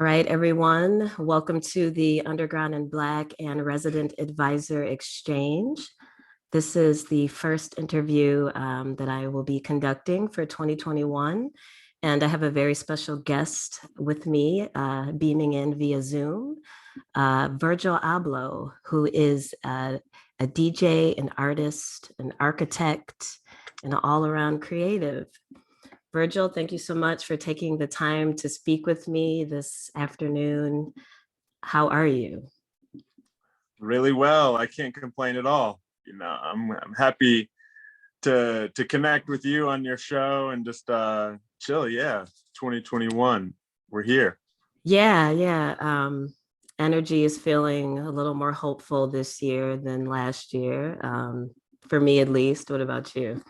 All right, everyone, welcome to the Underground and Black and Resident Advisor Exchange. This is the first interview that I will be conducting for 2021. And I have a very special guest with me, beaming in via Zoom, Virgil Abloh, who is a DJ, an artist, an architect, and an all-around creative. Virgil, thank you so much for taking the time to speak with me this afternoon. How are you? Really well. I can't complain at all. I'm happy to connect with you on your show and just chill. Yeah, 2021. We're here. Yeah. Energy is feeling a little more hopeful this year than last year, for me at least. What about you?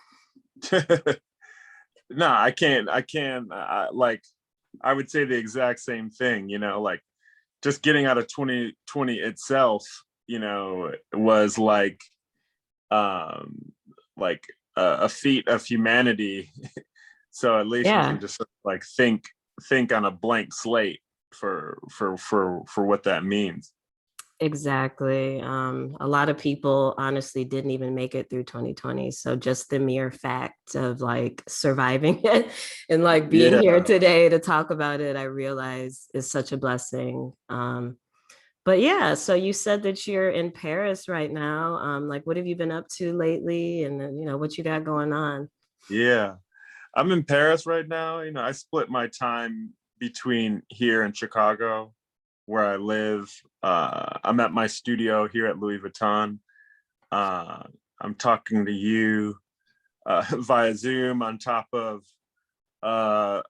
No, I can't. I would say the exact same thing. Like just getting out of 2020 itself, was a feat of humanity. So at least we Yeah. can just sort of like think on a blank slate for what that means. Exactly. A lot of people honestly didn't even make it through 2020. So just the mere fact of like surviving it and like being here Yeah. today to talk about it, I realize is such a blessing. But yeah, so you said that you're in Paris right now. Like what have you been up to lately? And then, what you got going on? Yeah. I'm in Paris right now. I split my time between here and Chicago, where I live. I'm at my studio here at Louis Vuitton. I'm talking to you via Zoom on top of a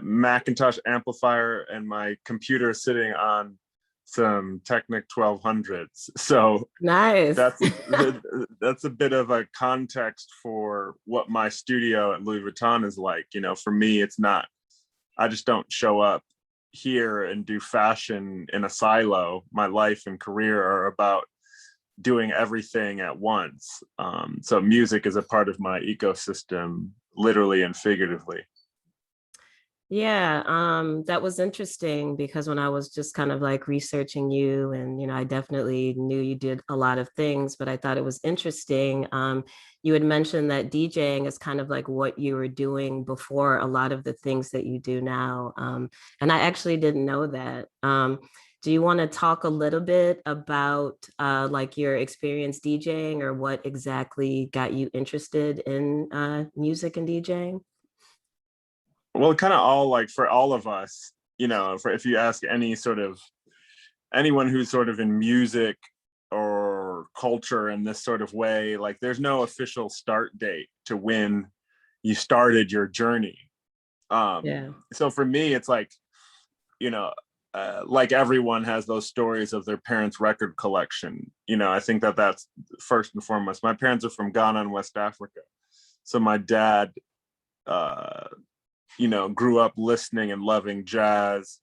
Macintosh amplifier, and my computer sitting on some Technic 1200s. So Nice. that's a bit of a context for what my studio at Louis Vuitton is like. For me, it's not. I just don't show up here and do fashion in a silo. My life and career are about doing everything at once. So music is a part of my ecosystem, literally and figuratively. Yeah, that was interesting because when I was just kind of like researching you, and I definitely knew you did a lot of things, but I thought it was interesting. You had mentioned that DJing is kind of like what you were doing before a lot of the things that you do now. And I actually didn't know that. Do you want to talk a little bit about like your experience DJing, or what exactly got you interested in music and DJing? Well, kind of all, like, for all of us, for if you ask anyone who's sort of in music or culture in this sort of way, like there's no official start date to when you started your journey. Yeah. So for me, it's like, like everyone has those stories of their parents' record collection. I think that's first and foremost. My parents are from Ghana and West Africa. So my dad, grew up listening and loving jazz,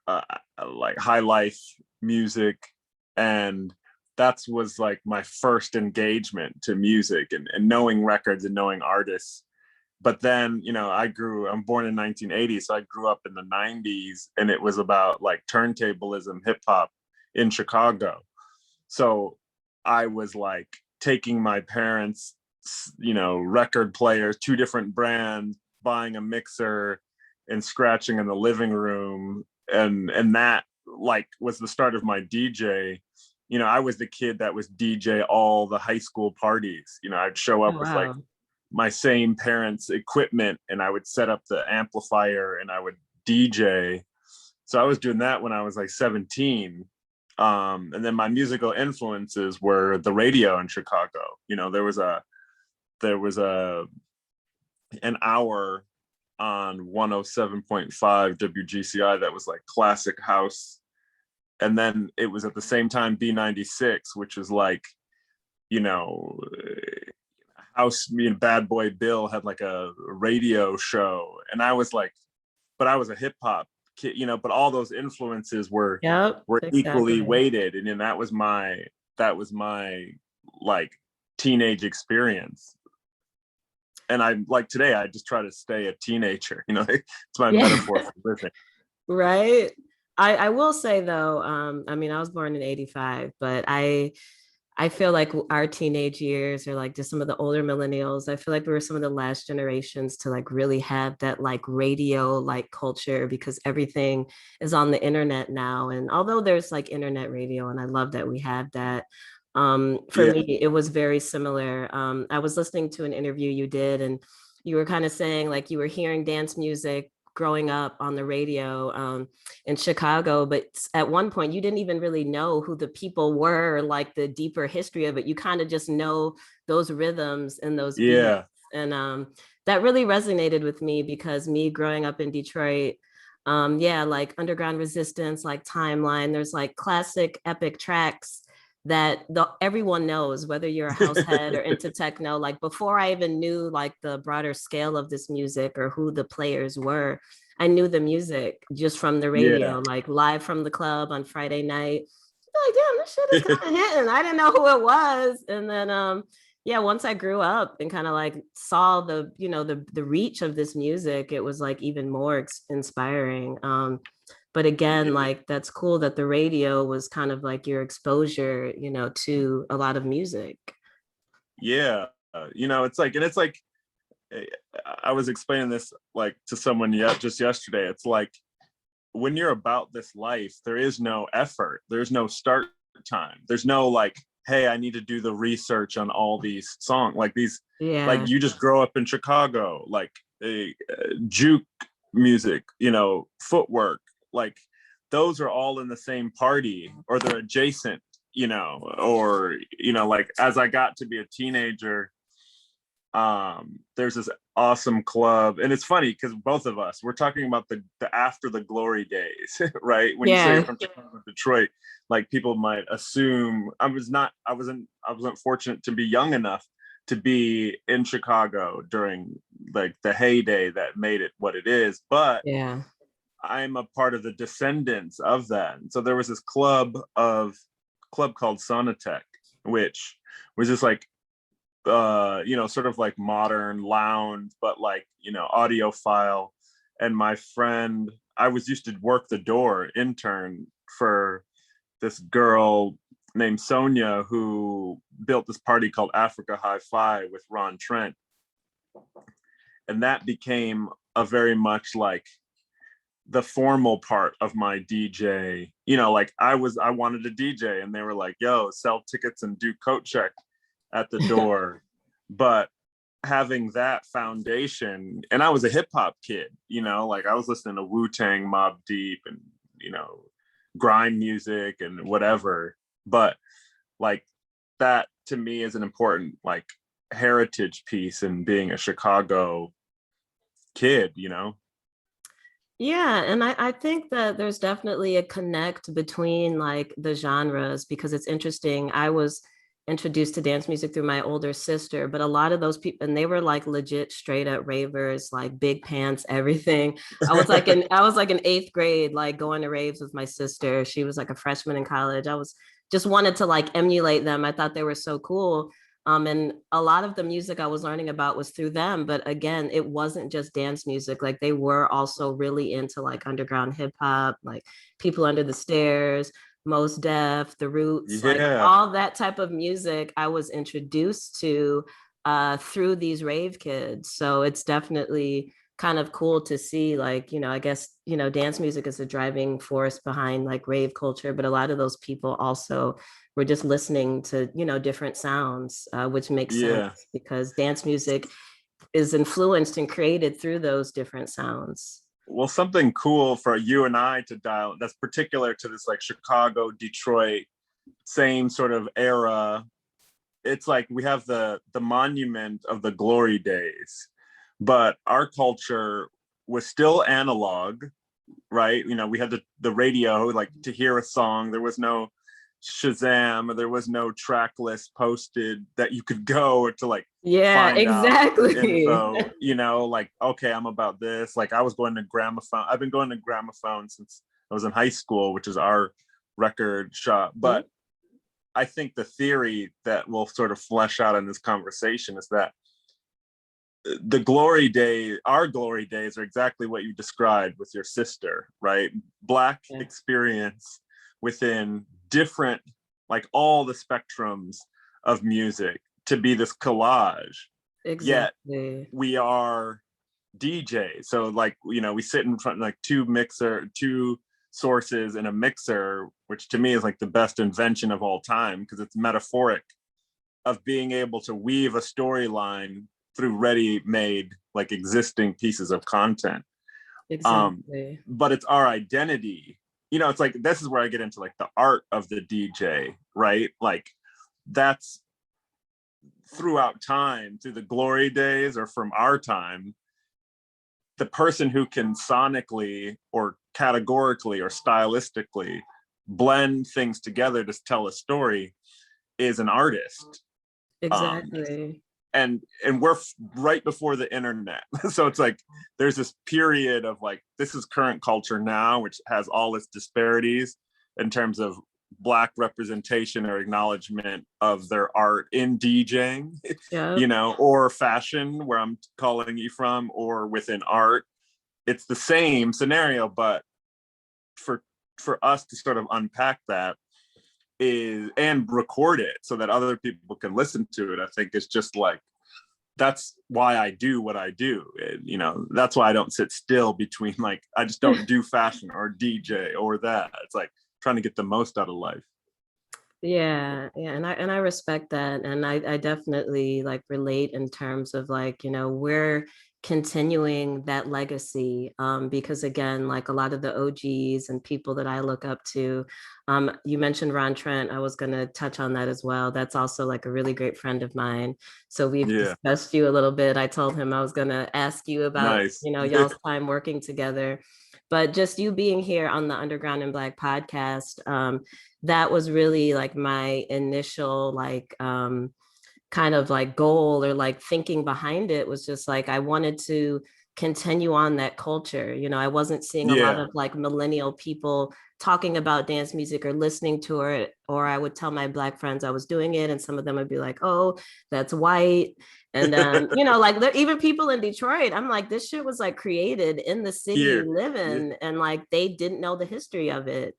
like high life music. And that was like my first engagement to music and knowing records and knowing artists. But then, I'm born in 1980, so I grew up in the 90s, and it was about like turntablism, hip hop in Chicago. So I was like taking my parents, record players, two different brands, buying a mixer and scratching in the living room. And that like was the start of my DJ. I was the kid that was DJ all the high school parties. I'd show Oh, up with like wow. my same parents' equipment, and I would set up the amplifier and I would DJ. So I was doing that when I was like 17. And then my musical influences were the radio in Chicago. There was an hour on 107.5 WGCI that was like classic house. And then it was at the same time B96, which was like, house. Me and Bad Boy Bill had like a radio show, and I was like, but I was a hip hop kid, but all those influences were Yep, equally exactly. weighted. And then that was my like teenage experience. And I like today, I just try to stay a teenager, it's my Yeah. metaphor for living. Right. I will say though, I mean, I was born in 85, but I feel like our teenage years or like just some of the older millennials, I feel like we were some of the last generations to like really have that like radio like culture because everything is on the internet now. And although there's like internet radio, and I love that we have that, for Yeah. me, it was very similar. I was listening to an interview you did, and you were kind of saying like you were hearing dance music growing up on the radio in Chicago, but at one point you didn't even really know who the people were, or like the deeper history of it. You kind of just know those rhythms and those beats. Yeah. And that really resonated with me because me growing up in Detroit, yeah, like Underground Resistance, like Timeline, there's like classic epic tracks that everyone knows, whether you're a house head or into techno. Like before I even knew like the broader scale of this music or who the players were, I knew the music just from the Yeah. radio, like live from the club on Friday night. Like, damn, this shit is kind of hitting. I didn't know who it was. And then yeah, once I grew up and kind of like saw the, the reach of this music, it was like even more inspiring. But again, Yeah. like that's cool that the radio was kind of like your exposure, to a lot of music. Yeah. It's like, and it's like, eh, I was explaining this like to someone yet just yesterday. It's like when you're about this life, there is no effort. There's no start time. There's no like, hey, I need to do the research on all these songs. Like these, like Yeah. you just grow up in Chicago, like a juke music, footwork, like those are all in the same party or they're adjacent, or like as I got to be a teenager, there's this awesome club, and it's funny because both of us we're talking about the after the glory days. Right, when you say you're Yeah. from Chicago, Detroit, like people might assume I wasn't fortunate to be young enough to be in Chicago during like the heyday that made it what it is, but Yeah. I'm a part of the descendants of that. And so there was this club called Sonatech, which was just like sort of like modern lounge, but like, audiophile. And my friend, I was used to work the door intern for this girl named Sonia who built this party called Africa Hi-Fi with Ron Trent. And that became a very much like the formal part of my DJ, like I wanted to DJ and they were like, yo, sell tickets and do coat check at the door. But having that foundation, and I was a hip hop kid, like I was listening to Wu-Tang, Mobb Deep, and, grime music and whatever. But like that to me is an important like heritage piece in being a Chicago kid. Yeah, and I think that there's definitely a connect between like the genres because it's interesting. I was introduced to dance music through my older sister, but a lot of those people, and they were like legit straight up ravers, like big pants, everything. I was like in eighth grade, like going to raves with my sister. She was like a freshman in college. I was just wanted to like emulate them. I thought they were so cool. And a lot of the music I was learning about was through them. But again, it wasn't just dance music. Like they were also really into like underground hip hop, like People Under the Stairs, Most Def, The Roots, like Yeah. all that type of music I was introduced to through these rave kids. So it's definitely kind of cool to see like, I guess, dance music is a driving force behind like rave culture, but a lot of those people also were just listening to, different sounds, which makes sense Yeah. because dance music is influenced and created through those different sounds. Well, something cool for you and I to dial that's particular to this like Chicago, Detroit, same sort of era. It's like we have the monument of the glory days, but our culture was still analog, right? We had the radio, like to hear a song. There was no Shazam, there was no track list posted that you could go to like Yeah, find out exactly. info, like, okay, I'm about this. Like I was going to gramophone. I've been going to gramophone since I was in high school, which is our record shop. But I think the theory that we'll sort of flesh out in this conversation is that the glory day, our glory days are exactly what you described with your sister, right? Black Yeah, experience within different, like all the spectrums of music to be this collage. Yet exactly. we are DJs. So like, we sit in front of like two sources and a mixer, which to me is like the best invention of all time because it's metaphoric of being able to weave a storyline through ready-made like existing pieces of content. Exactly. But it's our identity. It's like this is where I get into like the art of the DJ, right? Like that's throughout time, through the glory days or from our time, the person who can sonically or categorically or stylistically blend things together to tell a story is an artist. Um, Exactly. and we're right before the internet. So it's like there's this period of like this is current culture now, which has all its disparities in terms of Black representation or acknowledgement of their art in DJing, Yep. or fashion, where I'm calling you from, or within art. It's the same scenario, but for us to sort of unpack that is and record it so that other people can listen to it, I think it's just like that's why I do what I do. And, that's why I don't sit still between like I just don't do fashion or DJ or that. It's like trying to get the most out of life. Yeah, yeah, and I respect that, and I definitely like relate in terms of like we're continuing that legacy, because again, like a lot of the OGs and people that I look up to, you mentioned Ron Trent. I was gonna touch on that as well. That's also like a really great friend of mine. So we've Yeah, discussed you a little bit. I told him I was gonna ask you about nice. y'all's time working together, but just you being here on the Underground and Black podcast. That was really like my initial like kind of like goal or like thinking behind it was just like I wanted to continue on that culture. I wasn't seeing a lot Yeah, of like millennial people talking about dance music or listening to it, or I would tell my Black friends I was doing it and some of them would be like, oh, that's white. And like even people in Detroit, I'm like, this shit was like created in the city here. you live Yeah, in, and like they didn't know the history of it.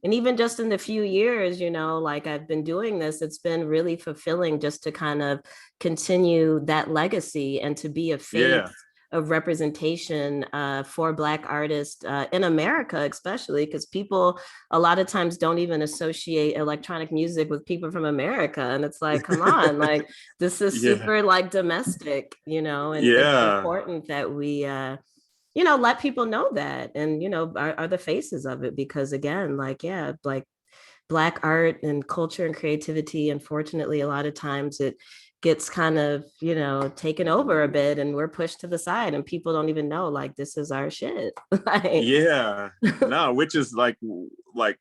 And even just in the few years, like I've been doing this, it's been really fulfilling just to kind of continue that legacy and to be a yeah, face of representation for Black artists in America, especially because people a lot of times don't even associate electronic music with people from America. And it's like, come on, like this is yeah, super like domestic, and it's yeah, important that we let people know that and are the faces of it, because again, like yeah, like Black art and culture and creativity, unfortunately a lot of times it gets kind of taken over a bit and we're pushed to the side and people don't even know like this is our shit. Like, yeah. No, which is like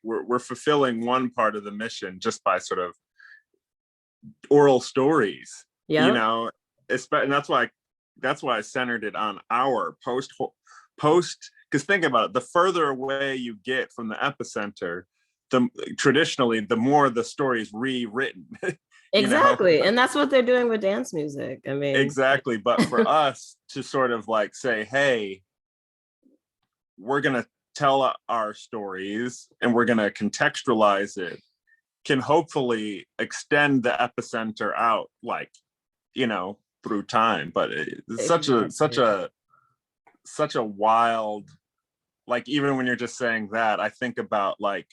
we're fulfilling one part of the mission just by sort of oral stories, you yep, know, and that's why I centered it on our post because think about it, the further away you get from the epicenter, the traditionally the more the story is rewritten. you know exactly, and that's what they're doing with dance music. I mean, exactly, but for us to sort of like say, hey, we're going to tell our stories and we're going to contextualize it, can hopefully extend the epicenter out like through time. But it's exactly. such a wild, like even when you're just saying that, I think about like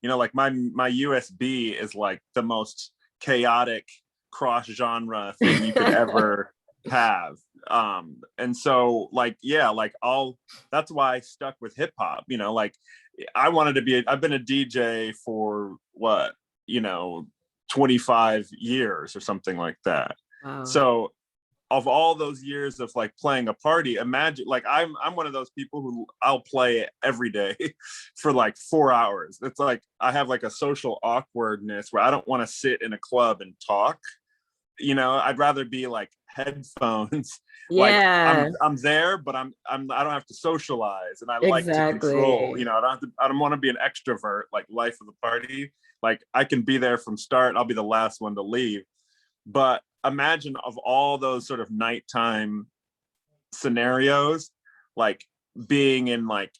like my USB is like the most chaotic cross genre thing you could ever have. And so like yeah, like I'll that's why I stuck with hip hop. Like I've been a DJ for what, 25 years or something like that. Wow. So of all those years of like playing a party, imagine like I'm one of those people who I'll play every day for like 4 hours. It's like I have like a social awkwardness where I don't want to sit in a club and talk. I'd rather be like headphones. Like I'm Yeah, I'm there, but I don't have to socialize and I like to control. exactly. I don't want to be an extrovert, like life of the party. Like I can be there from start, I'll be the last one to leave. But imagine of all those sort of nighttime scenarios, like being in like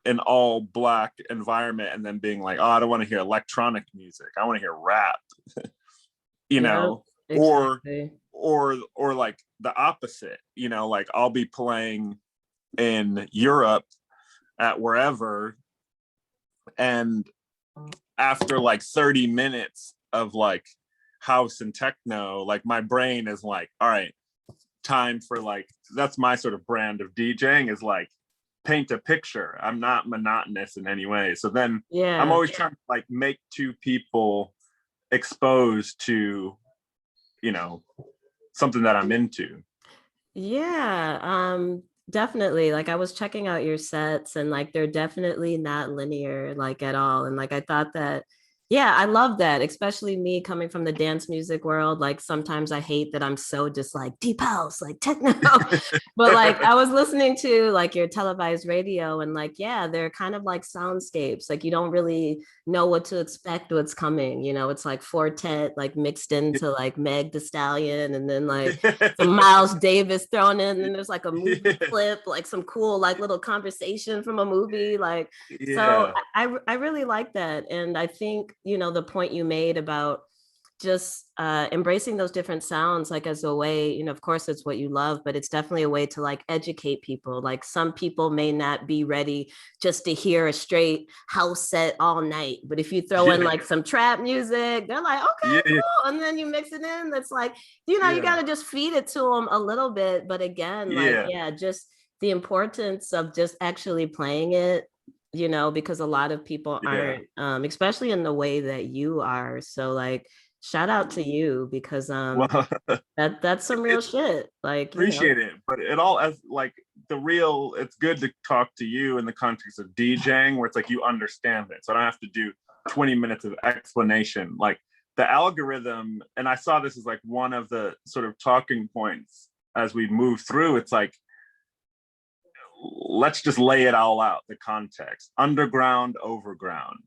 an all black environment and then being like, oh, I don't want to hear electronic music, I want to hear rap. You Yeah, know, exactly. or like the opposite, you know, like I'll be playing in Europe at wherever, and after like 30 minutes of like house and techno, like my brain is like, all right, time for like, that's my sort of brand of DJing, is like paint a picture. I'm not monotonous in any way. So then I'm Yeah. always trying to like make two people exposed to, you know, something that I'm into. Yeah, definitely. Like I was checking out your sets and like they're definitely not linear like at all. And like I thought that, yeah, I love that, especially me coming from the dance music world. Like sometimes I hate that I'm so just like deep house, like techno. But like I was listening to like your televised radio and like, yeah, they're kind of like soundscapes. Like you don't really know what to expect, what's coming. You know, it's like Fortet like mixed into like Meg the Stallion and then like some Miles Davis thrown in, and there's like a movie Yeah. clip, like some cool like little conversation from a movie, like so Yeah. I really like that, and I think you know the point you made about just embracing those different sounds like as a way, you know, of course it's what you love, but it's definitely a way to like educate people. Like some people may not be ready just to hear a straight house set all night, but if you throw in Yeah. like some trap music, they're like, okay, Yeah. Yeah. cool, and then you mix it in, that's like, you know, you got Yeah. to just feed it to them a little bit. But again, like, Yeah. yeah, just the importance of just actually playing it, you know, because a lot of people Yeah. aren't, especially in the way that you are. So like shout out to you because Well, that's some real it, shit. Like, you know. appreciate it, but it all as like the real. It's good to talk to you in the context of DJing, where it's like you understand it, so I don't have to do 20 minutes of explanation. Like the algorithm, and I saw this as like one of the sort of talking points as we move through. It's like, let's just lay it all out, the context: underground, overground,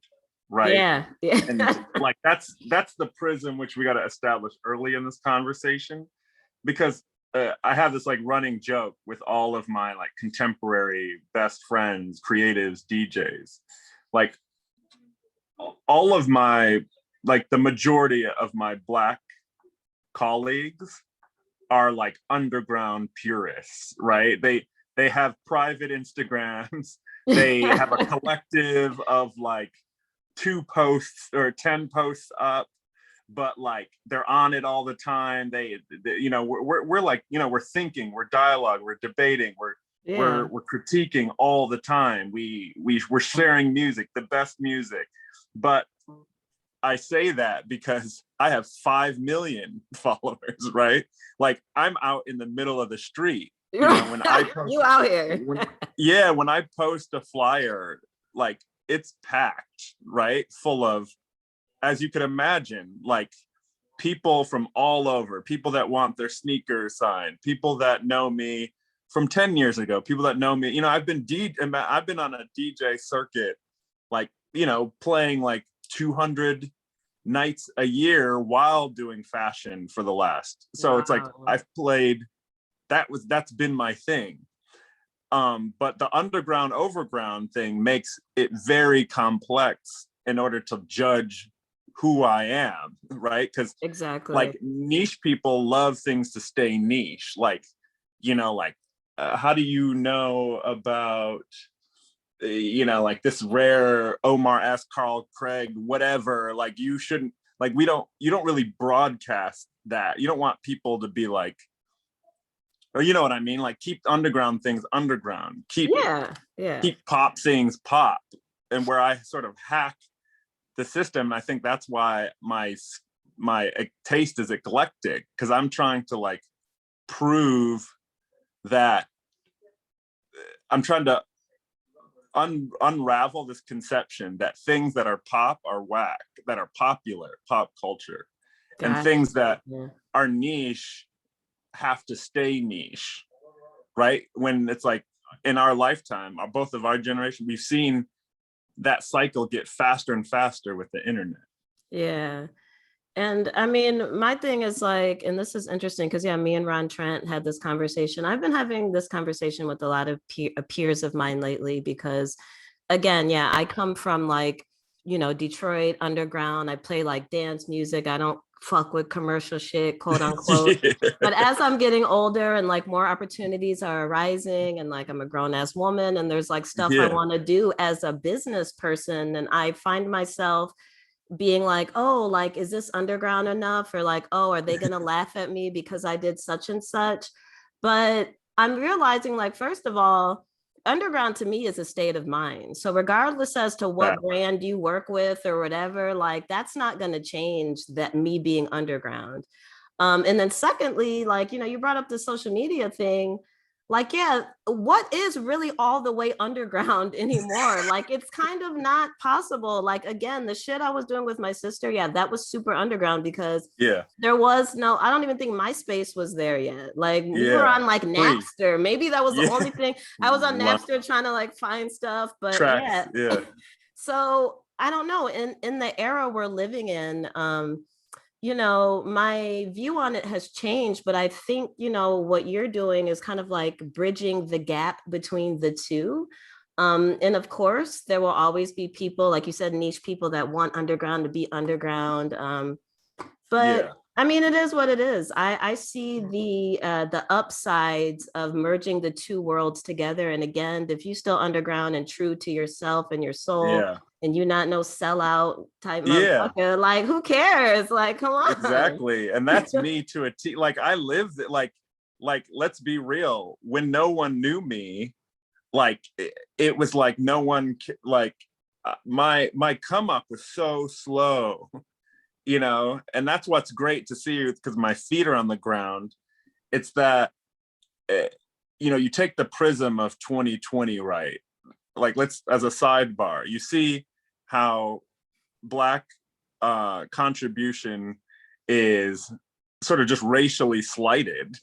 right? Yeah. And Yeah. like that's the prism which we got to establish early in this conversation, because I have this like running joke with all of my like contemporary best friends, creatives, DJs. Like all of my, like the majority of my Black colleagues are like underground purists, right? They have private Instagrams. They have a collective of like 2 posts or 10 posts up, but like they're on it all the time. They you know, we're like, you know, we're thinking, we're dialogue, we're debating, Yeah. we're critiquing all the time. We're sharing music, the best music. But I say that because I have 5 million followers, right? Like I'm out in the middle of the street. You know, when I post, You out here. yeah, when I post a flyer, like it's packed, right? Full of, as you could imagine, like people from all over, people that want their sneakers signed, people that know me from 10 years ago, people that know me. You know, I've been on a DJ circuit, like, you know, playing like 200 nights a year while doing fashion for the last. So it's like Wow. I've played, that's been my thing. But the underground overground thing makes it very complex in order to judge who I am, right? Because Exactly. like niche people love things to stay niche. Like, you know, like how do you know about you know, like this rare Omar S. Carl Craig, whatever? Like you shouldn't, like you don't really broadcast that. You don't want people to be like, or you know what I mean? Like keep underground things underground. Yeah. Yeah. Keep pop things pop. And where I sort of hack the system, and I think that's why my taste is eclectic, because I'm trying to like prove that I'm trying to unravel this conception that things that are pop are whack, that are popular pop culture, and Gotcha. things that Yeah. are niche have to stay niche, right? When it's like in our lifetime, both of our generation, we've seen that cycle get faster and faster with the internet. Yeah. And I mean, my thing is like, and this is interesting because, yeah, me and Ron Trent had this conversation. I've been having this conversation with a lot of peers of mine lately because, again, yeah, I come from like, Detroit underground. I play like dance music. I don't fuck with commercial shit, quote unquote. Yeah. But as I'm getting older and like more opportunities are arising, and like I'm a grown ass woman, and there's like stuff I Yeah. want to do as a business person, and I find myself being like, oh, like, is this underground enough? Or like, oh, are they going to laugh at me because I did such and such? But I'm realizing, like, first of all, underground to me is a state of mind. So, regardless as to That, what brand you work with or whatever, like, that's not going to change that me being underground. And then, secondly, like, you brought up the social media thing. Like, yeah, what is really all the way underground anymore? Like, it's kind of not possible. Like, again, the shit I was doing with my sister, yeah, that was super underground because yeah. there was no, I don't even think MySpace was there yet. Like, we were Yeah. on like Please. Napster. Maybe that was the Yeah. only thing. I was on Napster trying to like find stuff, but Tracks. yeah. Yeah. So I don't know. In the era we're living in, my view on it has changed, but I think, what you're doing is kind of like bridging the gap between the two. And of course, there will always be people, like you said, niche people that want underground to be underground. But Yeah. I mean, it is what it is. I see the upsides of merging the two worlds together. And again, if you still underground and true to yourself and your soul, Yeah. and you're not no sellout type Yeah. motherfucker, like who cares? Like, come on. Exactly. And that's me to a T. Like I lived it, like let's be real. When no one knew me, like it was like no one like my come up was so slow, and that's what's great to see because my feet are on the ground. It's that uh, you take the prism of 2020, right? Like let's, as a sidebar, you see how Black contribution is sort of just racially slighted.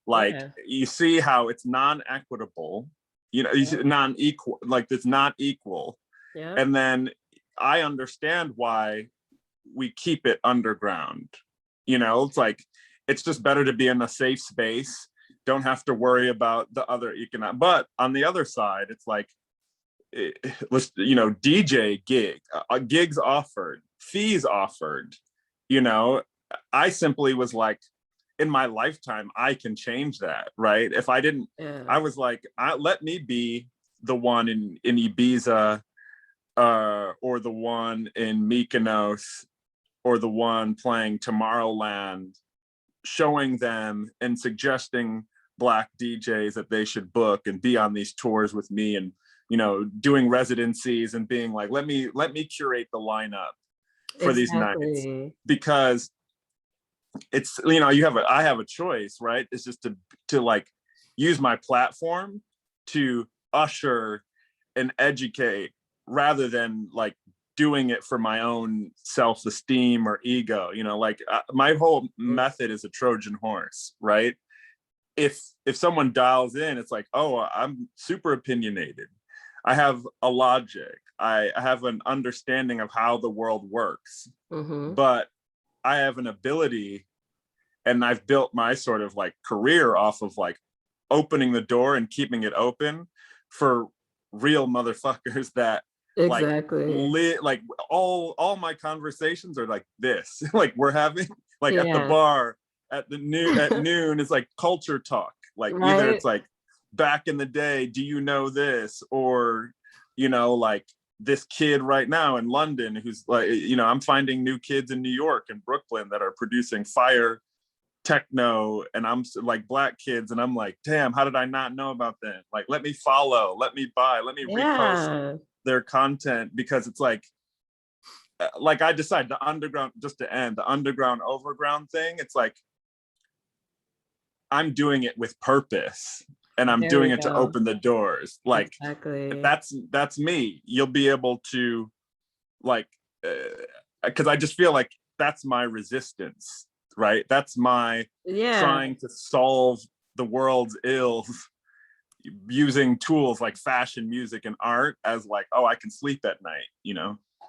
Like Yeah. you see how it's non-equitable, you see Yeah. non-equal, like it's not equal. Yeah. And then I understand why we keep it underground. It's like it's just better to be in a safe space, don't have to worry about the other economic. But on the other side, it's like let's DJ gigs offered, fees offered. you know I simply was like, in my lifetime I can change that, right? If I didn't, Yeah. I was like, let me be the one in Ibiza, or the one in Mykonos, or the one playing Tomorrowland, showing them and suggesting Black DJs that they should book and be on these tours with me, and doing residencies and being like, let me curate the lineup for these nights. Exactly. Because it's, I have a choice, right? It's just to like use my platform to usher and educate, rather than like doing it for my own self-esteem or ego. Like my whole method is a Trojan horse, right? If someone dials in, it's like, oh, I'm super opinionated, I have a logic, I have an understanding of how the world works, Mm-hmm. but I have an ability, and I've built my sort of like career off of like opening the door and keeping it open for real motherfuckers that like Exactly. like all my conversations are like this. Like we're having, like at the Yeah. bar at noon, it's like culture talk. Like either Right. it's like, back in the day, do you know this? Or like this kid right now in London who's like, I'm finding new kids in New York and Brooklyn that are producing fire techno, and I'm like Black kids, and I'm like, damn, how did I not know about that? Like, let me follow, let me buy, let me repost Yeah. their content. Because it's like I decide the underground, just to end the underground overground thing, it's like I'm doing it with purpose, and I'm There we doing it to go. open the doors. Like Exactly. that's me. You'll be able to like, because I just feel like that's my resistance, right? That's my Yeah. trying to solve the world's ills using tools like fashion, music, and art as like, oh, I can sleep at night.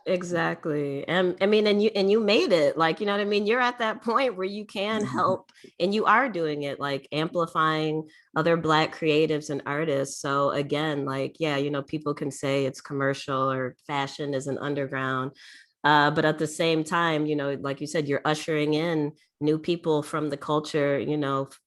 Exactly. And I mean, and you made it, like, you know what I mean? You're at that point where you can help, and you are doing it, like amplifying other Black creatives and artists. So again, like, yeah, people can say it's commercial or fashion is an underground. But at the same time, like you said, you're ushering in new people from the culture,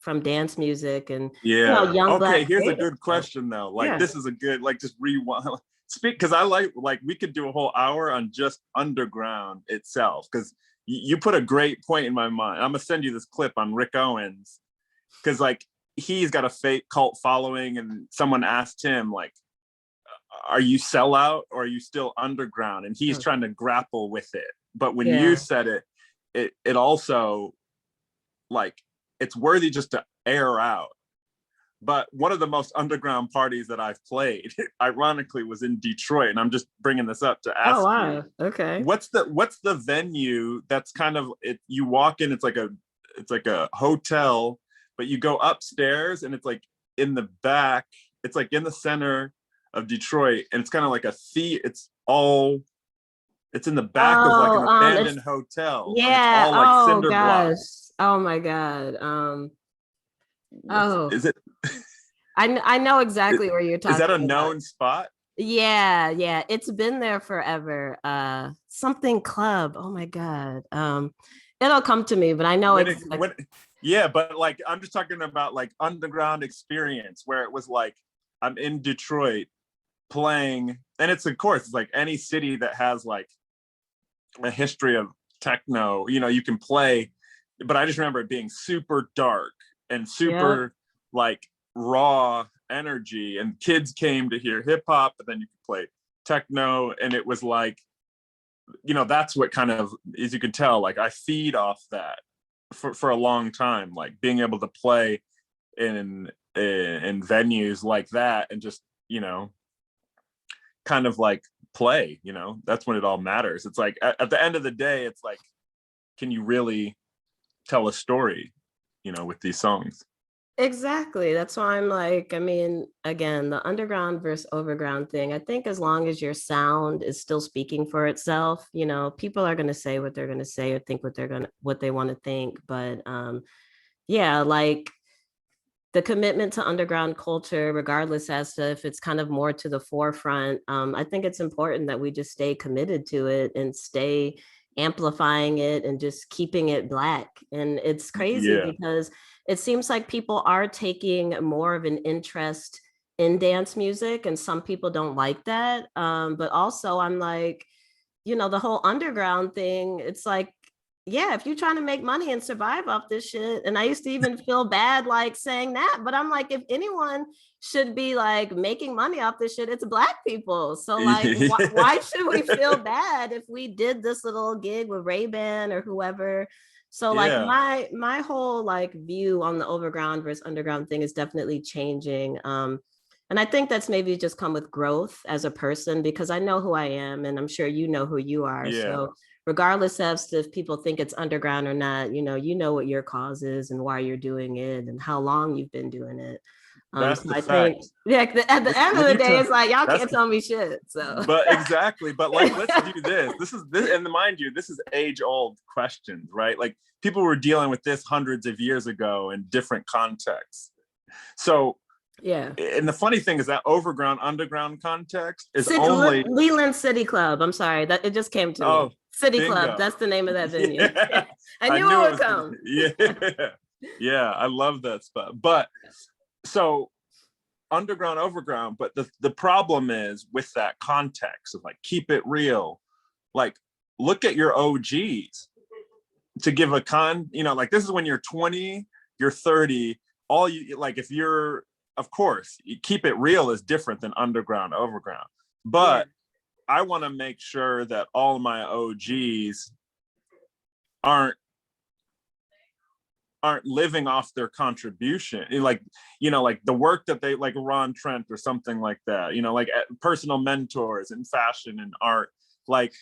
from dance music and Yeah. young Okay, Black here's a creatives. good So, question though. Like yeah. this is a good, like, just rewind. Speak, because I like we could do a whole hour on just underground itself. Because you put a great point in my mind. I'm gonna send you this clip on Rick Owens, because like he's got a fake cult following, and someone asked him like, "Are you sellout or are you still underground?" And he's Oh, trying to grapple with it. But when you yeah. said it, it also, like, it's worthy just to air out. But one of the most underground parties that I've played, ironically, was in Detroit. And I'm just bringing this up to Oh, ask you, wow. Okay. what's the venue that's kind of it? You walk in, it's like a hotel, but you go upstairs and it's like in the back. It's like in the center of Detroit, and it's kind of like it's in the back of like Oh, an abandoned it's hotel, and it's yeah. all like Oh cinder block. gosh. Oh my God. Oh, Is it? I know exactly where you're Is that a talking about. known spot? Yeah, yeah. It's been there forever. Something club. Oh my God. It'll come to me, but I know when it's it like, when Yeah, but like I'm just talking about like underground experience where it was like I'm in Detroit playing, and it's, of course, it's like any city that has like a history of techno, you can play. But I just remember it being super dark and yeah. super like raw energy, and kids came to hear hip hop, but then you could play techno, and it was like, that's what kind of, as you can tell, like I feed off that for a long time, like being able to play in venues like that, and just, kind of like play, that's when it all matters. It's like at the end of the day, it's like, can you really tell a story, with these songs? Exactly. That's why I'm like, I mean, again, the underground versus overground thing, I think as long as your sound is still speaking for itself, people are going to say what they're going to say or think what they want to think. But yeah, like the commitment to underground culture, regardless as to if it's kind of more to the forefront, I think it's important that we just stay committed to it and stay amplifying it and just keeping it Black. And it's crazy Yeah. because it seems like people are taking more of an interest in dance music, and some people don't like that. But also, I'm like, the whole underground thing, it's like, yeah, if you're trying to make money and survive off this shit, and I used to even feel bad like saying that, but I'm like, if anyone should be like making money off this shit, it's Black people. So like, why should we feel bad if we did this little gig with Ray-Ban or whoever? So like Yeah. my whole like view on the overground versus underground thing is definitely changing. And I think that's maybe just come with growth as a person, because I know who I am and I'm sure you know who you are. Yeah. So regardless of if people think it's underground or not, you know what your cause is and why you're doing it and how long you've been doing it. That's So the I think, fact. yeah, at the end of When the you day, tell it's like y'all that's can't tell me shit. So But exactly, but like, let's do this, and mind you, this is age old questions, right? Like people were dealing with this hundreds of years ago in different contexts. So, yeah. and the funny thing is that overground underground context is only, Leland City Club. I'm sorry, that it just came to me. oh, City Club. bingo. That's the name of that venue. Yeah. I I knew knew it it would was gonna, come. yeah. Yeah, I love that spot. But so underground overground, but the problem is with that context of like keep it real, like look at your OGs to give a like this is when you're 20, you're 30, all you like, if you're, of course, keep it real is different than underground overground. Yeah. But I want to make sure that all of my OGs aren't aren't living off their contribution, like the work that they, like Ron Trent or something like that, like personal mentors in fashion and art. Like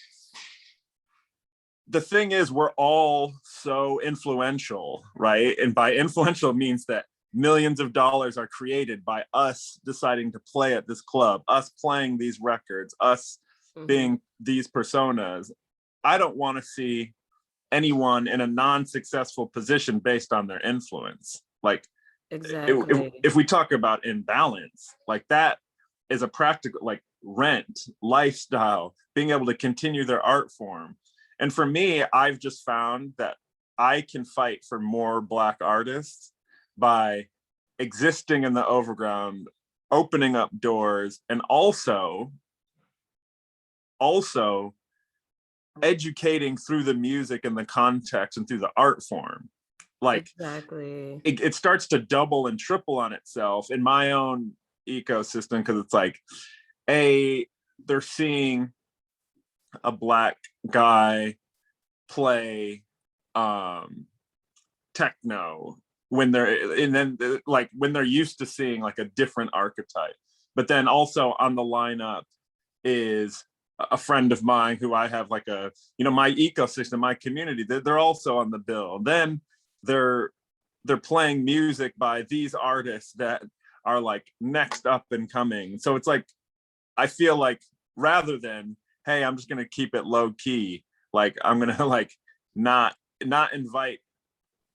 the thing is, we're all so influential, right? And by influential means that millions of dollars are created by us deciding to play at this club, us playing these records, us being these personas, I don't want to see anyone in a non-successful position based on their influence. Like, Exactly. if we talk about imbalance, like that is a practical, like rent, lifestyle, being able to continue their art form. And for me, I've just found that I can fight for more Black artists by existing in the overground, opening up doors, and also educating through the music and the context and through the art form. Like, exactly. it starts to double and triple on itself in my own ecosystem, because it's like, they're seeing a Black guy play techno when they're, and then like when they're used to seeing like a different archetype. But then also on the lineup is a friend of mine who I have like a, my ecosystem, my community, they're also on the bill. Then they're playing music by these artists that are like next up and coming. So it's like, I feel like rather than, hey, I'm just gonna keep it low key, like I'm gonna like not invite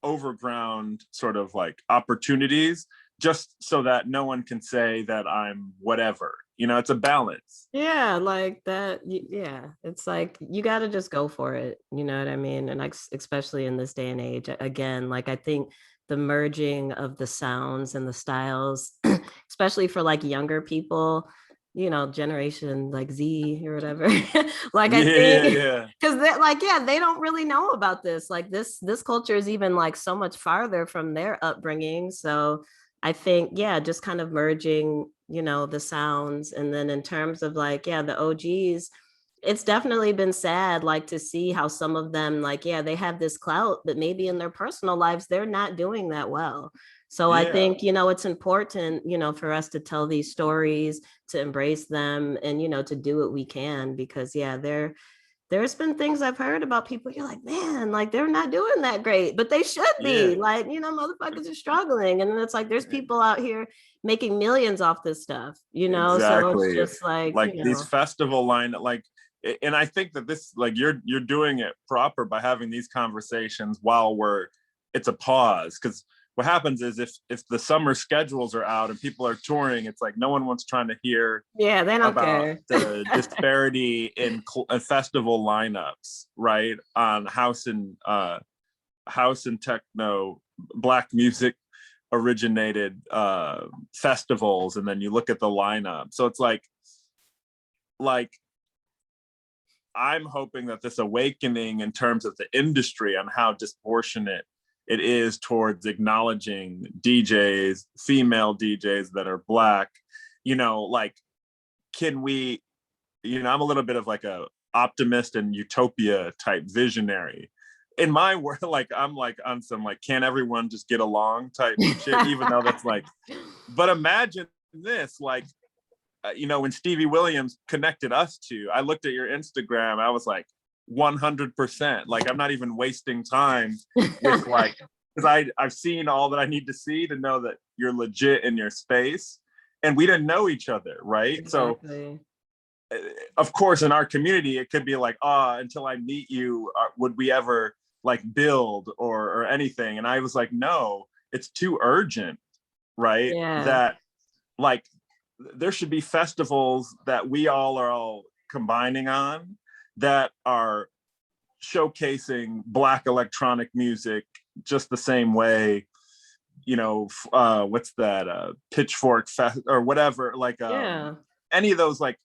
overground sort of like opportunities, just so that no one can say that I'm whatever. It's a balance. Yeah, like that. Yeah, it's like you got to just go for it. You know what I mean? And like, especially in this day and age, again, like I think the merging of the sounds and the styles, especially for like younger people, generation like Z or whatever. Like I think Yeah. because they're like, yeah, they don't really know about this. Like this culture is even like so much farther from their upbringing. So I think, yeah, just kind of merging, the sounds. And then in terms of like, yeah, the OGs, it's definitely been sad, like to see how some of them, like, yeah, they have this clout, but maybe in their personal lives, they're not doing that well. So I Yeah. think, it's important, for us to tell these stories, to embrace them, and, to do what we can, because, yeah, there's been things I've heard about people, you're like, man, like they're not doing that great, but they should be. Yeah. Like, motherfuckers are struggling. And then it's like, there's people out here making millions off this stuff, So it's Exactly. just like, Like these festival line, like, and I think that this, like, you're doing it proper by having these conversations while it's a pause. Because what happens is if the summer schedules are out and people are touring, it's like no one wants trying to hear yeah, they don't about care. the disparity in festival lineups, right? On house and techno, Black music originated festivals, and then you look at the lineup. So it's like I'm hoping that this awakening in terms of the industry on how disproportionate it is towards acknowledging DJs, female DJs that are Black, like, can we, I'm a little bit of like a optimist and utopia type visionary. In my world, like I'm like on some like, can everyone just get along type shit, even though that's like, but imagine this, like, when Stevie Williams connected us to, I looked at your Instagram, I was like 100%, like I'm not even wasting time with like, because I've seen all that I need to see to know that you're legit in your space, and we didn't know each other, right? Exactly. So of course in our community it could be like, until I meet you, would we ever like build or anything? And I was like, no, it's too urgent, right? Yeah. That like there should be festivals that we all are all combining on, that are showcasing Black electronic music just the same way, what's that, Pitchfork Fest or whatever, like Yeah. any of those, like,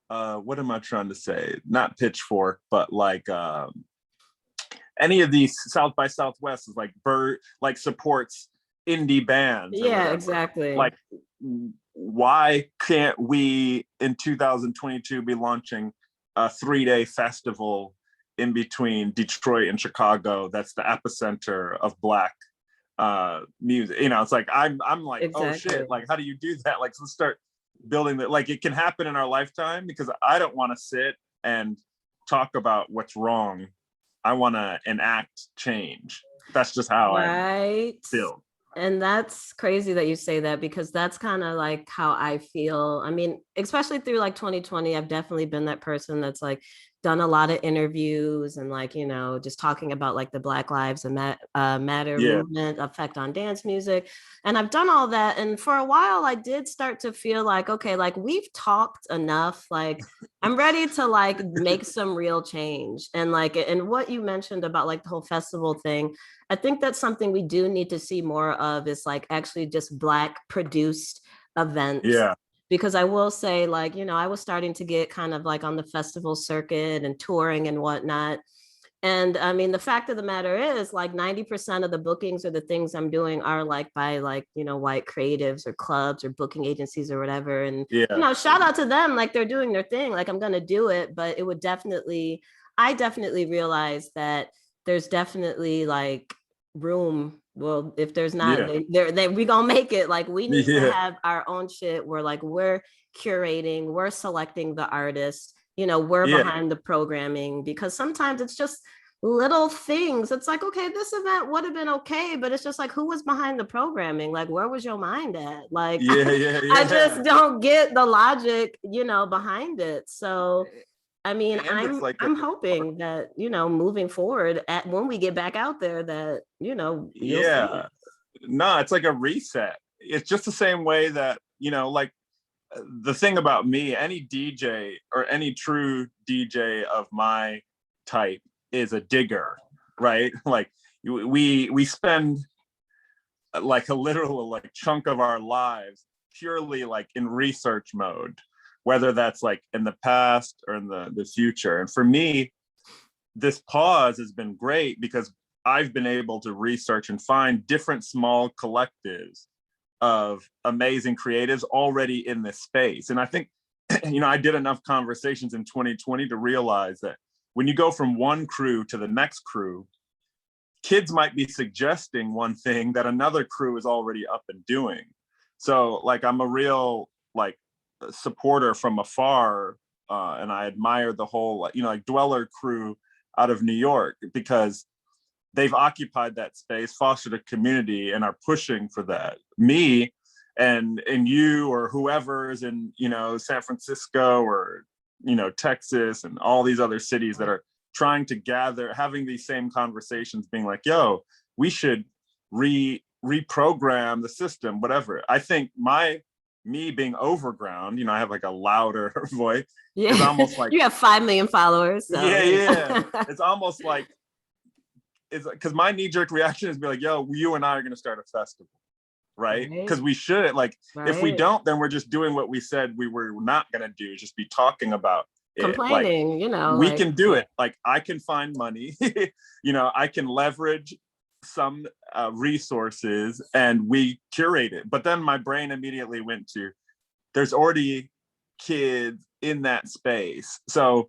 what am I trying to say? Not Pitchfork, but like any of these South by Southwest is like like supports indie bands or Yeah, whatever. exactly. Like, why can't we in 2022 be launching a 3-day festival in between Detroit and Chicago that's the epicenter of Black music? It's like I'm like, oh Exactly. shit, like how do you do that? Like, let's start building that. Like, it can happen in our lifetime, because I don't want to sit and talk about what's wrong. I want to enact change. That's just how I'm Right. built. And that's crazy that you say that, because that's kind of like how I feel. I mean, especially through like 2020, I've definitely been that person that's like done a lot of interviews and like, just talking about like the Black Lives Matter Yeah, movement effect on dance music. And I've done all that. And for a while, I did start to feel like, okay, like we've talked enough. Like I'm ready to like make some real change. And like, and what you mentioned about like the whole festival thing, I think that's something we do need to see more of, is like actually just Black produced events. yeah, Because I will say, like, I was starting to get kind of like on the festival circuit and touring and whatnot. And I mean, the fact of the matter is, like, 90% of the bookings or the things I'm doing are like by like, white creatives or clubs or booking agencies or whatever. And, yeah, shout out to them, like they're doing their thing. Like, I'm going to do it, but it would definitely, I definitely realize that there's definitely like room. Well, if there's not, yeah, we gonna make it. Like, we need to yeah, have our own shit where like we're curating, we're selecting the artists, we're yeah, behind the programming, because sometimes it's just little things. It's like, okay, this event would have been okay, but it's just like, who was behind the programming? Like, where was your mind at? Like, yeah, yeah, I yeah. just don't get the logic, behind it. So I mean, And it's I'm like I'm hoping that, moving forward, at when we get back out there, that, you'll see. yeah, no, it's like a reset. It's just the same way that, like the thing about me, any DJ or any true DJ of my type is a digger, right? Like we spend like a literal like chunk of our lives purely like in research mode, whether that's like in the past or in the future. And for me, this pause has been great because I've been able to research and find different small collectives of amazing creatives already in this space. And I think, I did enough conversations in 2020 to realize that when you go from one crew to the next crew, kids might be suggesting one thing that another crew is already up and doing. So like I'm a real like supporter from afar, and I admire the whole like Dweller crew out of New York, because they've occupied that space, fostered a community, and are pushing for that. Me and you or whoever is in San Francisco or Texas and all these other cities that are trying to gather, having these same conversations, being like, yo, we should reprogram the system, whatever. I think me being overground, I have like a louder voice, is Yeah, almost like, you have 5 million followers, so yeah, yeah. It's almost like, it's because my knee-jerk reaction is be like, yo, you and I are gonna start a festival, right? right, Because we should. Like, if we right. don't, then we're just doing what we said we were not gonna do, just be talking about it. Like, Complaining, we like, can do it. Like, I can find money, I can leverage some resources and we curate it. But then my brain immediately went to, there's already kids in that space. So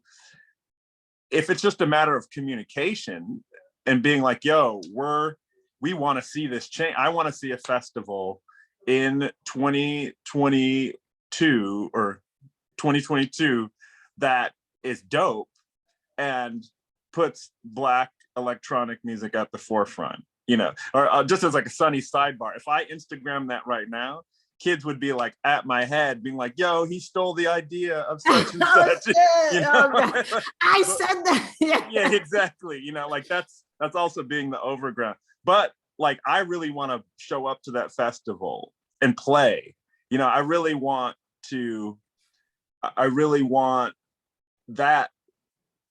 if it's just a matter of communication and being like, yo, we want to see this change. I want to see a festival in 2022 or 2022 that is dope and puts Black electronic music at the forefront, or just as like a sunny sidebar. If I Instagram that right now, kids would be like at my head being like, yo, he stole the idea of such and oh such. shit, oh god, I said that. Yeah, Yeah. exactly. Like that's also being the overground. But like I really want to show up to that festival and play. I really want to, I really want that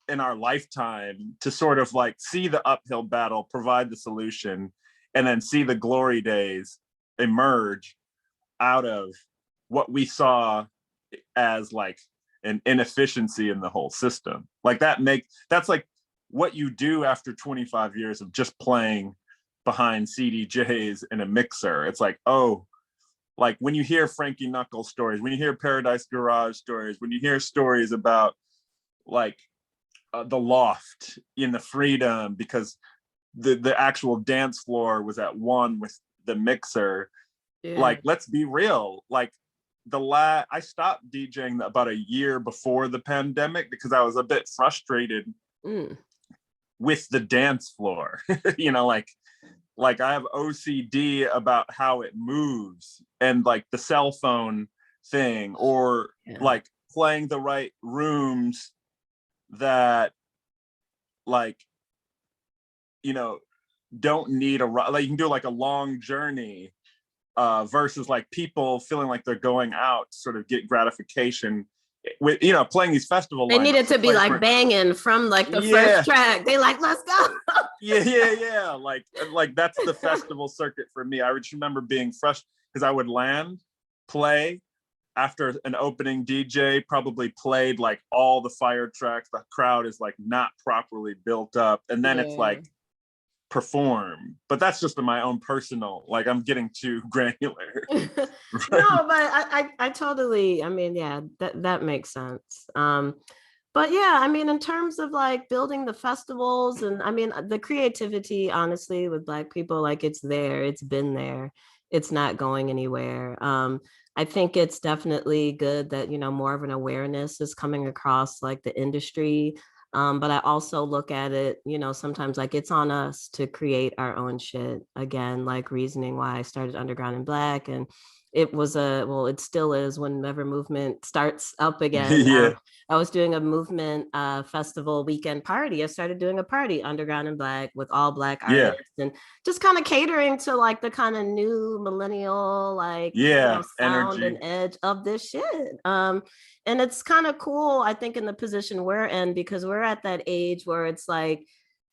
in our lifetime to sort of like see the uphill battle, provide the solution, and then see the glory days emerge out of what we saw as like an inefficiency in the whole system. Like that's like what you do after 25 years of just playing behind CDJs in a mixer. It's like, oh, like when you hear Frankie Knuckles stories, when you hear Paradise Garage stories, when you hear stories about like the loft in the freedom because the actual dance floor was at one with the mixer. Yeah. Like, let's be real. Like I stopped DJing about a year before the pandemic because I was a bit frustrated Mm. with the dance floor. Like like I have OCD about how it moves, and like the cell phone thing, or Yeah. like playing the right rooms that, like, you know, don't need like you can do like a long journey, versus like people feeling like they're going out to sort of get gratification with, you know, playing these festival They lineups. needed to The be place like where, banging from like the first yeah, track. They like, let's go. yeah, like that's the festival circuit for me. I just remember being frustrated because I would land, play, after an opening DJ probably played like all the fire tracks, the crowd is like not properly built up, and then it's Yeah. like perform. But that's just my own personal, like I'm getting too granular. No, but I totally, I mean, yeah, that makes sense. But yeah, I mean, in terms of like building the festivals, and I mean, the creativity, honestly, with Black people, like it's there, it's been there, it's not going anywhere. I think it's definitely good that, you know, more of an awareness is coming across like the industry. But I also look at it, you know, sometimes like it's on us to create our own shit. Again, like reasoning why I started Underground and Black, and it was well, it still is whenever movement starts up again. Yeah, I was doing a movement festival weekend party. I started doing a party, Underground and Black, with all Black yeah, artists, and just kind of catering to like the kind of new millennial, like, you know, yeah, sound and energy. edge of this shit. And it's kind of cool, I think, in the position we're in, because we're at that age where it's like,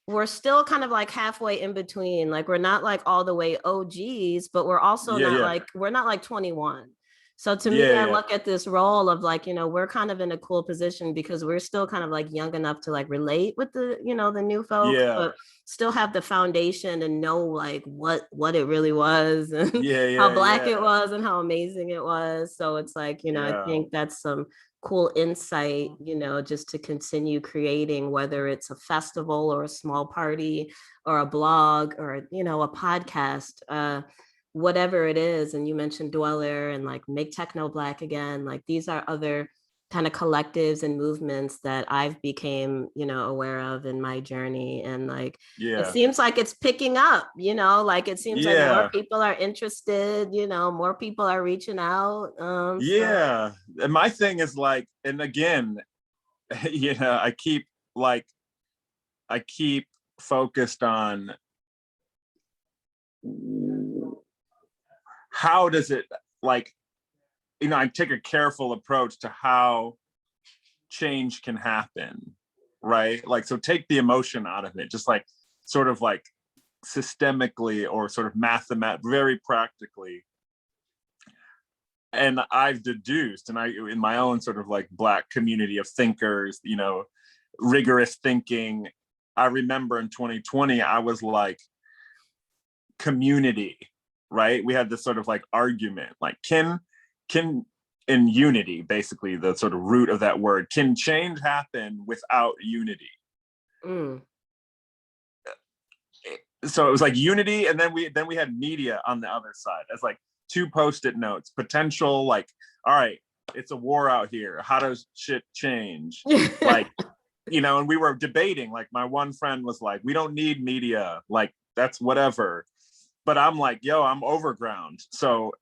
we're still kind of like halfway in between. Like we're not like all the way OGs, but we're also Yeah, not yeah, like, we're not like 21. So to me, yeah, I yeah, look at this role of like, you know, we're kind of in a cool position because we're still kind of like young enough to like relate with the, you know, the new folks, yeah, but still have the foundation and know like what it really was and yeah, how yeah, Black it yeah, was and how amazing it was. So it's like, you know, I yeah, think that's some cool insight, you know, just to continue creating, whether it's a festival or a small party or a blog or, you know, a podcast, whatever it is. And you mentioned Dweller and like Make Techno Black Again. Like these are other kind of collectives and movements that I've became, you know, aware of in my journey. And like it yeah, seems like it's picking up, you know, like it seems like more yeah, people are interested, you know, more people are reaching out. So yeah. And my thing is like, and again, you know, like I keep focused on how does it, like, you know, I take a careful approach to how change can happen, right? Like, so take the emotion out of it, just like sort of like systemically or sort of very practically. And I've deduced, and I, in my own sort of like Black community of thinkers, you know, rigorous thinking, I remember in 2020, I was like, community, right? We had this sort of like argument, like, can in unity, basically the sort of root of that word, can change happen without unity? mm, So it was like unity, and then we had media on the other side as like two post-it notes, potential, like, all right, it's a war out here, how does shit change? Like, you know, and we were debating, like my one friend was like, we don't need media, like that's whatever. But I'm like, yo, I'm overground, so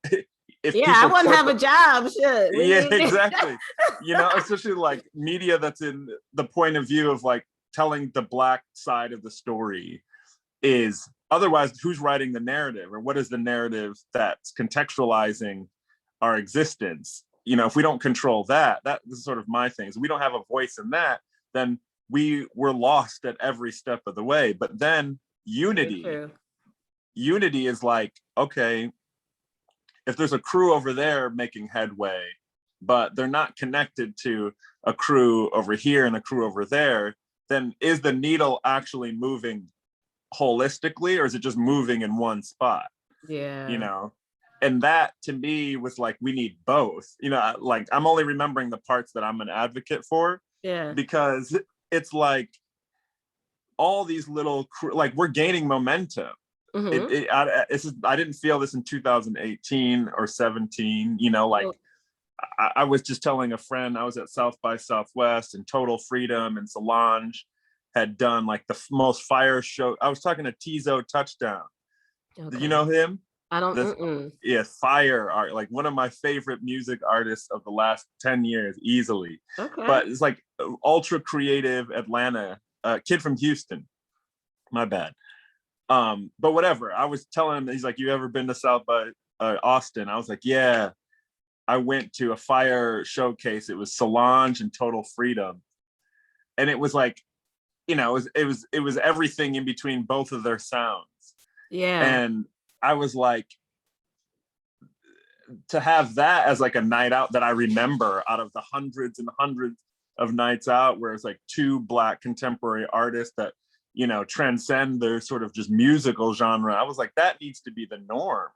if yeah, I people wouldn't click, have a job. Shit, we yeah, need. exactly, you know, especially like media that's in the point of view of like telling the Black side of the story, is otherwise who's writing the narrative, or what is the narrative that's contextualizing our existence? You know, if we don't control that, that this is sort of my thing, is we don't have a voice in that, then we're lost at every step of the way. But then Very unity true. unity is like, okay, if there's a crew over there making headway, but they're not connected to a crew over here and a crew over there, then is the needle actually moving holistically, or is it just moving in one spot? You Yeah. know, and that to me was like, we need both, you know, like I'm only remembering the parts that I'm an advocate for, Yeah. because it's like all these little like we're gaining momentum. Mm-hmm. I didn't feel this in 2018 or 17, you know, like I was just telling a friend, I was at South by Southwest, and Total Freedom and Solange had done like the most fire show. I was talking to Tizo Touchdown, Do you Okay. know him? I don't. This, Mm-mm. yeah, fire art, like one of my favorite music artists of the last 10 years, easily. Okay. But it's like ultra creative Atlanta, kid from Houston. My bad. But whatever. I was telling him, he's like, "You ever been to South by Austin?" I was like, "Yeah." I went to a fire showcase. It was Solange and Total Freedom, and it was like, it was everything in between both of their sounds. Yeah. And I was like, to have that as like a night out that I remember out of the hundreds and hundreds of nights out where it's like two Black contemporary artists that, transcend their sort of just musical genre. I was like, that needs to be the norm.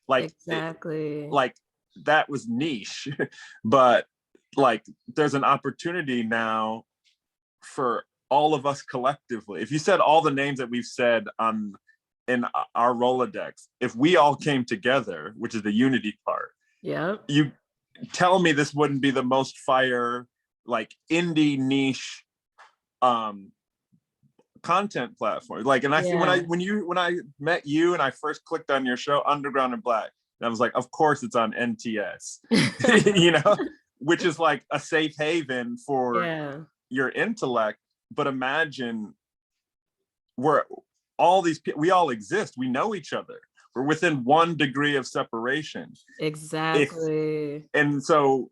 Like, Exactly. like that was niche, but like there's an opportunity now for all of us collectively. If you said all the names that we've said on in our Rolodex, if we all came together, which is the unity part, Yep. you tell me this wouldn't be the most fire, like indie niche content platform. Like, and I see Yeah. when I met you and I first clicked on your show, Underground and Black, and I was like, of course it's on NTS, which is like a safe haven for Yeah. your intellect. But imagine we're all these people, we all exist, we know each other, we're within 1 degree of separation. If Exactly. and so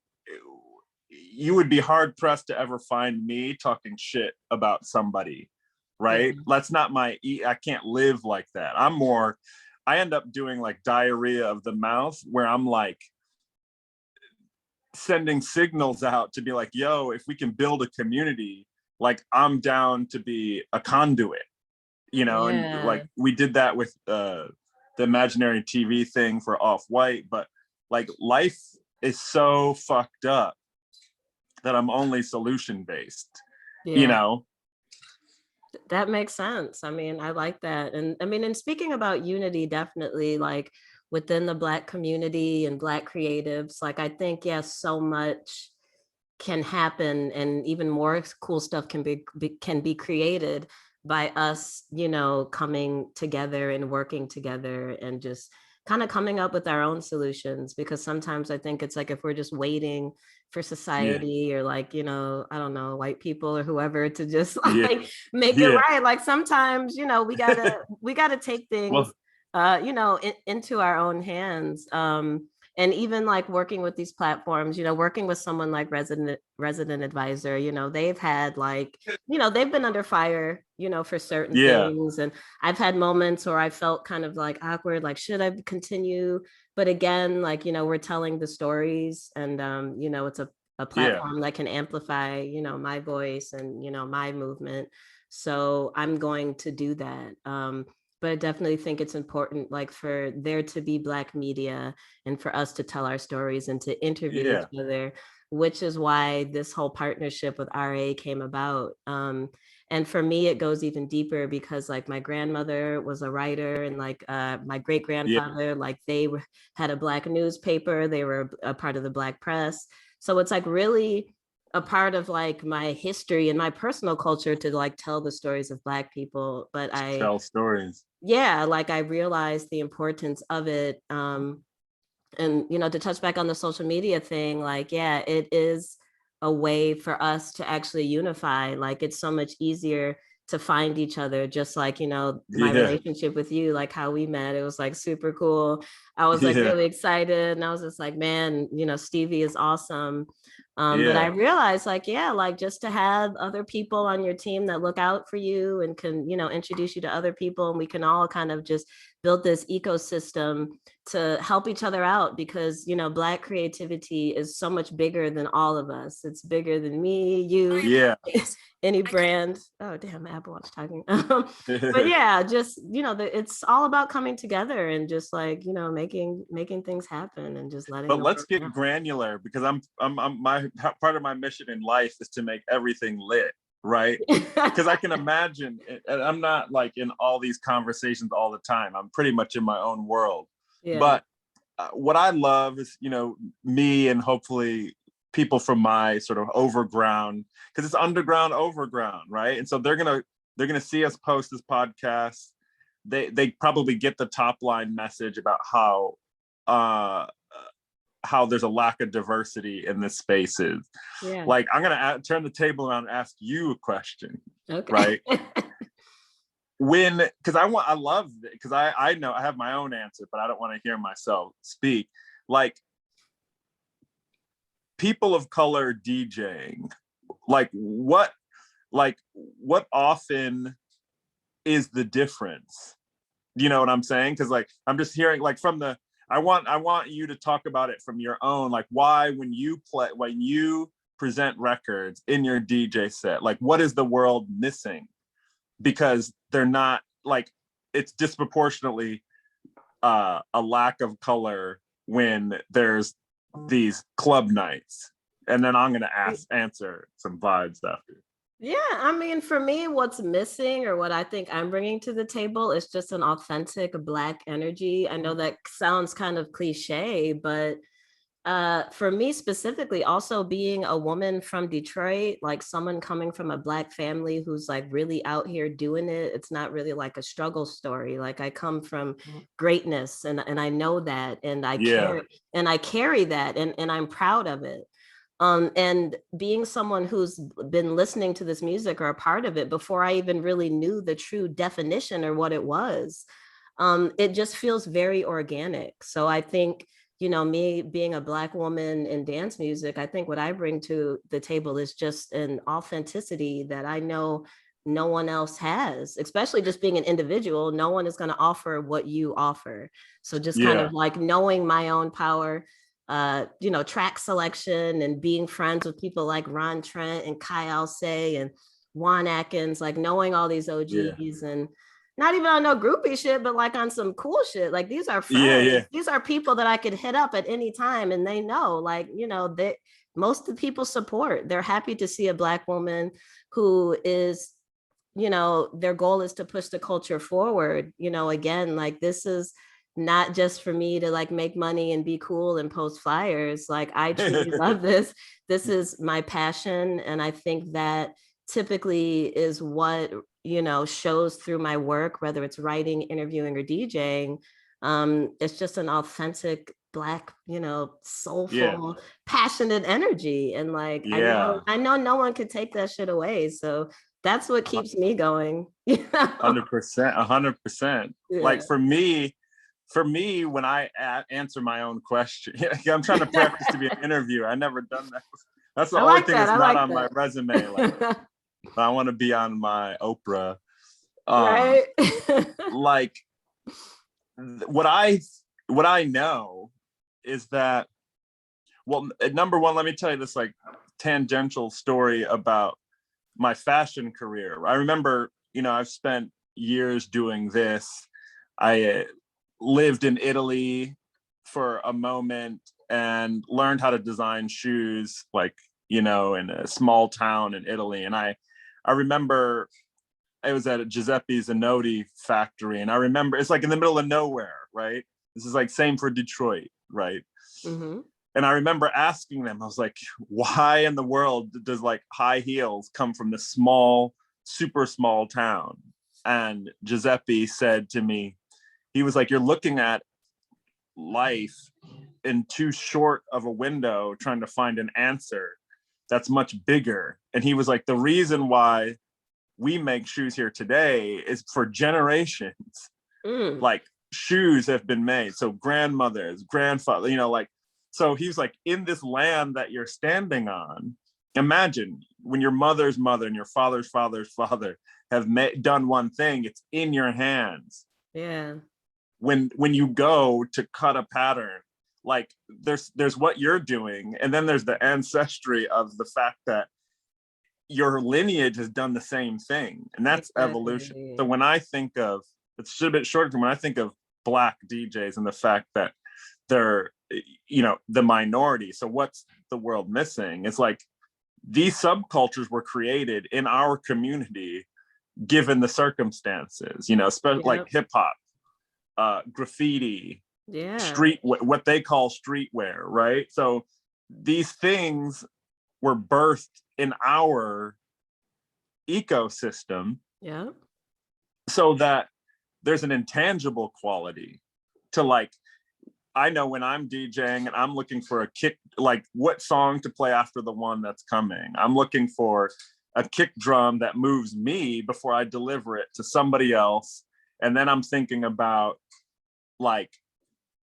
you would be hard pressed to ever find me talking shit about somebody, Yeah. right? That's not I can't live like that. I end up doing like diarrhea of the mouth where I'm like sending signals out to be like, yo, if we can build a community, like I'm down to be a conduit, and Yeah. like we did that with the imaginary TV thing for Off-White, but like life is so fucked up that I'm only solution based, you Yeah. know? That makes sense. I mean, I like that. And I mean, and speaking about unity, definitely like within the Black community and Black creatives, like I think, yes, so much can happen and even more cool stuff can be created by us, coming together and working together and just kind of coming up with our own solutions. Because sometimes I think it's like if we're just waiting for Yeah, society or like, I don't know, white people or whoever to just yeah, like make it yeah. right. Like sometimes, we gotta take things Well, into our own hands. And even like working with these platforms, working with someone like resident advisor, they've had like, they've been under fire, for certain yeah, things. And I've had moments where I felt kind of like awkward, like should I continue? But again, like, we're telling the stories, and it's a yeah, platform that can amplify, my voice and, my movement. So I'm going to do that. But I definitely think it's important, like for there to be Black media and for us to tell our stories and to interview each yeah, other, which is why this whole partnership with RA came about. And for me, it goes even deeper because like my grandmother was a writer, and like my great yeah, grandfather, like had a Black newspaper, they were a part of the Black press. So it's like really a part of like my history and my personal culture to like tell the stories of Black people. But tell stories. yeah, like I realized the importance of it. And to touch back on the social media thing, like yeah, it is a way for us to actually unify. Like it's so much easier to find each other, just like my Yeah, relationship with you, like how we met, it was like super cool. I was like yeah, really excited, and I was just like, man, Stevie is awesome. But I yeah, realized like, yeah, like just to have other people on your team that look out for you and can introduce you to other people, and we can all kind of just build this ecosystem to help each other out. Because Black creativity is so much bigger than all of us. It's bigger than me, you, yeah. any brand. Oh damn, Apple Watch talking. But yeah, just it's all about coming together and just like making things happen and just letting But the let's world get know. granular because I'm my part of my mission in life is to make everything lit, right? Because I can imagine, and I'm not like in all these conversations all the time. I'm pretty much in my own world. Yeah. But what I love is, me and hopefully people from my sort of overground, because it's underground, overground, right? And so they're gonna see us post this podcast. they probably get the top line message about how there's a lack of diversity in this spaces. Yeah. Like, I'm gonna turn the table around and ask you a question, Okay. right? Because I love it, because I know I have my own answer, but I don't want to hear myself speak. Like, people of color DJing, like what often is the difference? You know what I'm saying? Because like I'm just hearing like from the I want you to talk about it from your own, like why when you present records in your DJ set, like what is the world missing? Because they're not like, it's disproportionately a lack of color when there's these club nights. And then I'm gonna answer some vibes after. Yeah, I mean, for me, what's missing or what I think I'm bringing to the table is just an authentic Black energy. I know that sounds kind of cliche, but for me specifically, also being a woman from Detroit, like someone coming from a Black family who's like really out here doing it, it's not really like a struggle story. Like I come from greatness, and I know that, and I carry that, and I'm proud of it. And being someone who's been listening to this music or a part of it before I even really knew the true definition or what it was, it just feels very organic. So I think, you know, me being a Black woman in dance music, I think what I bring to the table is just an authenticity that I know no one else has, especially just being an individual. No one is going to offer what you offer. So just kind of like knowing my own power, you know, track selection and being friends with people like Ron Trent and Kai Alcé and Juan Atkins, like knowing all these OGs and not even on no groupie shit, but like on some cool shit. Like these are friends. These are people that I could hit up at any time and they know, like, you know, that most of the people support. They're happy to see a Black woman who is, you know, their goal is to push the culture forward. You know, again, like this is not just for me to like make money and be cool and post flyers. Like I truly love this. This is my passion. And I think that typically is what, you know, shows through my work, whether it's writing, interviewing, or DJing. It's just an authentic Black, you know, soulful, passionate energy. And like I know no one could take that shit away. So that's what keeps me going. 100%, 100%. Like for me, when I answer my own question, I'm trying to practice to be an interviewer. I never done that. That's the only thing that's not on my resume. Like, I want to be on my Oprah. Right. Like, what I know is that, well, number one, let me tell you this like tangential story about my fashion career. I remember, you know, I've spent years doing this. I lived in Italy for a moment and learned how to design shoes, like, you know, in a small town in Italy. And I remember it was at a Giuseppe Zanotti factory. And I remember it's like in the middle of nowhere, right? This is like same for Detroit, right? Mm-hmm. And I remember asking them, I was like, why in the world does like high heels come from this small, super small town? And Giuseppe said to me, he was like, you're looking at life in too short of a window trying to find an answer that's much bigger. And he was like, the reason why we make shoes here today is for generations. Like shoes have been made. So grandmothers, grandfather, you know, like, so he's like, in this land that you're standing on, imagine when your mother's mother and your father's father's father have done one thing, it's in your hands. Yeah. When you go to cut a pattern, like there's what you're doing, and then there's the ancestry of the fact that your lineage has done the same thing, and that's evolution. So when I think of, it's a bit shorter, when I think of Black DJs and the fact that they're, you know, the minority, so what's the world missing? It's like these subcultures were created in our community given the circumstances, you know, especially like hip hop, graffiti, street, what they call streetwear, right? So these things were birthed in our ecosystem, so that there's an intangible quality to like, I know when I'm DJing and I'm looking for a kick, like what song to play after the one that's coming. I'm looking for a kick drum that moves me before I deliver it to somebody else. And then I'm thinking about like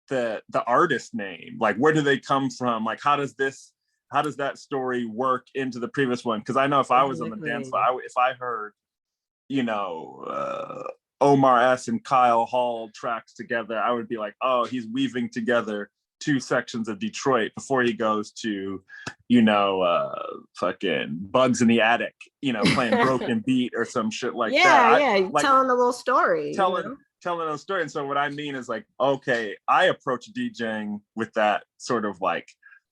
the artist name, like where do they come from? Like how does that story work into the previous one? Because I know if I was on the dance floor, if I heard, you know, Omar S and Kyle Hall tracks together, I would be like, oh, he's weaving together two sections of Detroit before he goes to, you know, fucking Bugs in the Attic, you know, playing Broken Beat or some shit like that. Yeah, like telling a little story. Telling a story. And so what I mean is like, okay, I approach DJing with that sort of like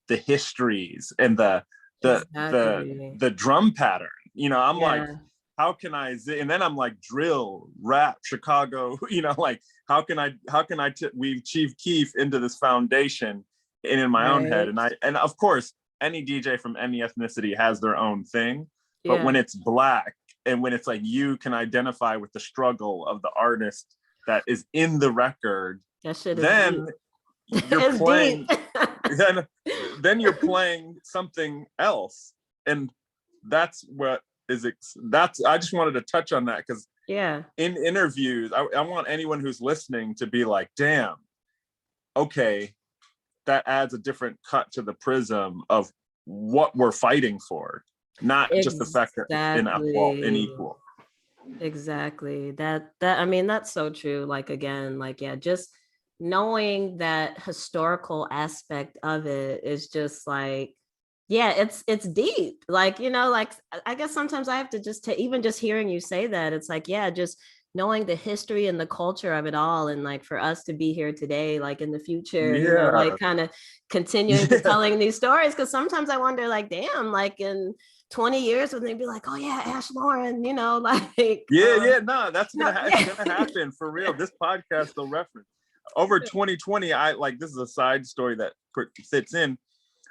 the histories and the drum pattern. You know, I'm like, how can I and then I'm like drill, rap, Chicago, you know, like how can I weave Chief Keef into this foundation and in my own head. And of course any DJ from any ethnicity has their own thing, but when it's Black and when it's like you can identify with the struggle of the artist that is in the record, then you're playing then you're playing something else. And that's what I just wanted to touch on that because in interviews, I want anyone who's listening to be like, damn, okay, that adds a different cut to the prism of what we're fighting for, not just the fact that in equal. Exactly. That I mean, that's so true. Like again, like just knowing that historical aspect of it is just like, it's deep. Like, you know, like I guess sometimes I have to just even just hearing you say that, it's like, just knowing the history and the culture of it all. And like for us to be here today, like in the future, you know, like kind of continuing to telling these stories. Cause sometimes I wonder like, damn, like in 20 years when they'd be like, oh yeah, Ash Lauryn, you know, like no, that's gonna happen for real. This podcast will reference over 2020. I like, this is a side story that fits in.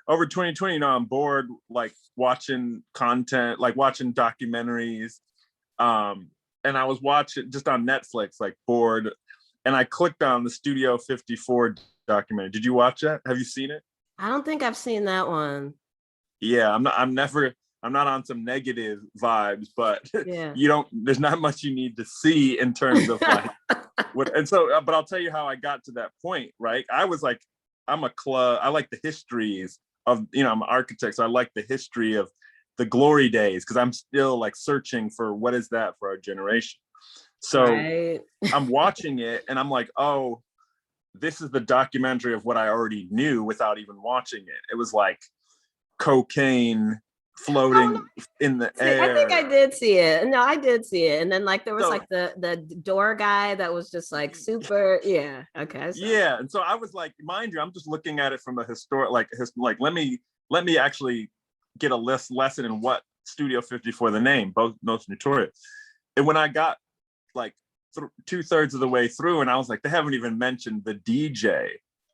Over 2020, you know, I'm bored, like watching content, like watching documentaries. And I was watching just on Netflix, like bored. And I clicked on the Studio 54 documentary. Did you watch that? Have you seen it? I don't think I've seen that one. Yeah, I'm not on some negative vibes, but there's not much you need to see in terms of like what. And so, but I'll tell you how I got to that point, right? I was like, I like the histories of, you know, I'm an architect, so I like the history of the glory days because I'm still like searching for what is that for our generation. So I'm watching it and I'm like, oh, this is the documentary of what I already knew without even watching it. It was like cocaine floating in the air. I think I did see it. No, I did see it. And then like there was like the door guy that was just like super. Yeah. Okay. Yeah. And so I was like, mind you, I'm just looking at it from a historic, like let me actually get a lesson in what Studio 54, the name, both most notorious. And when I got like 2/3 of the way through, and I was like, they haven't even mentioned the DJ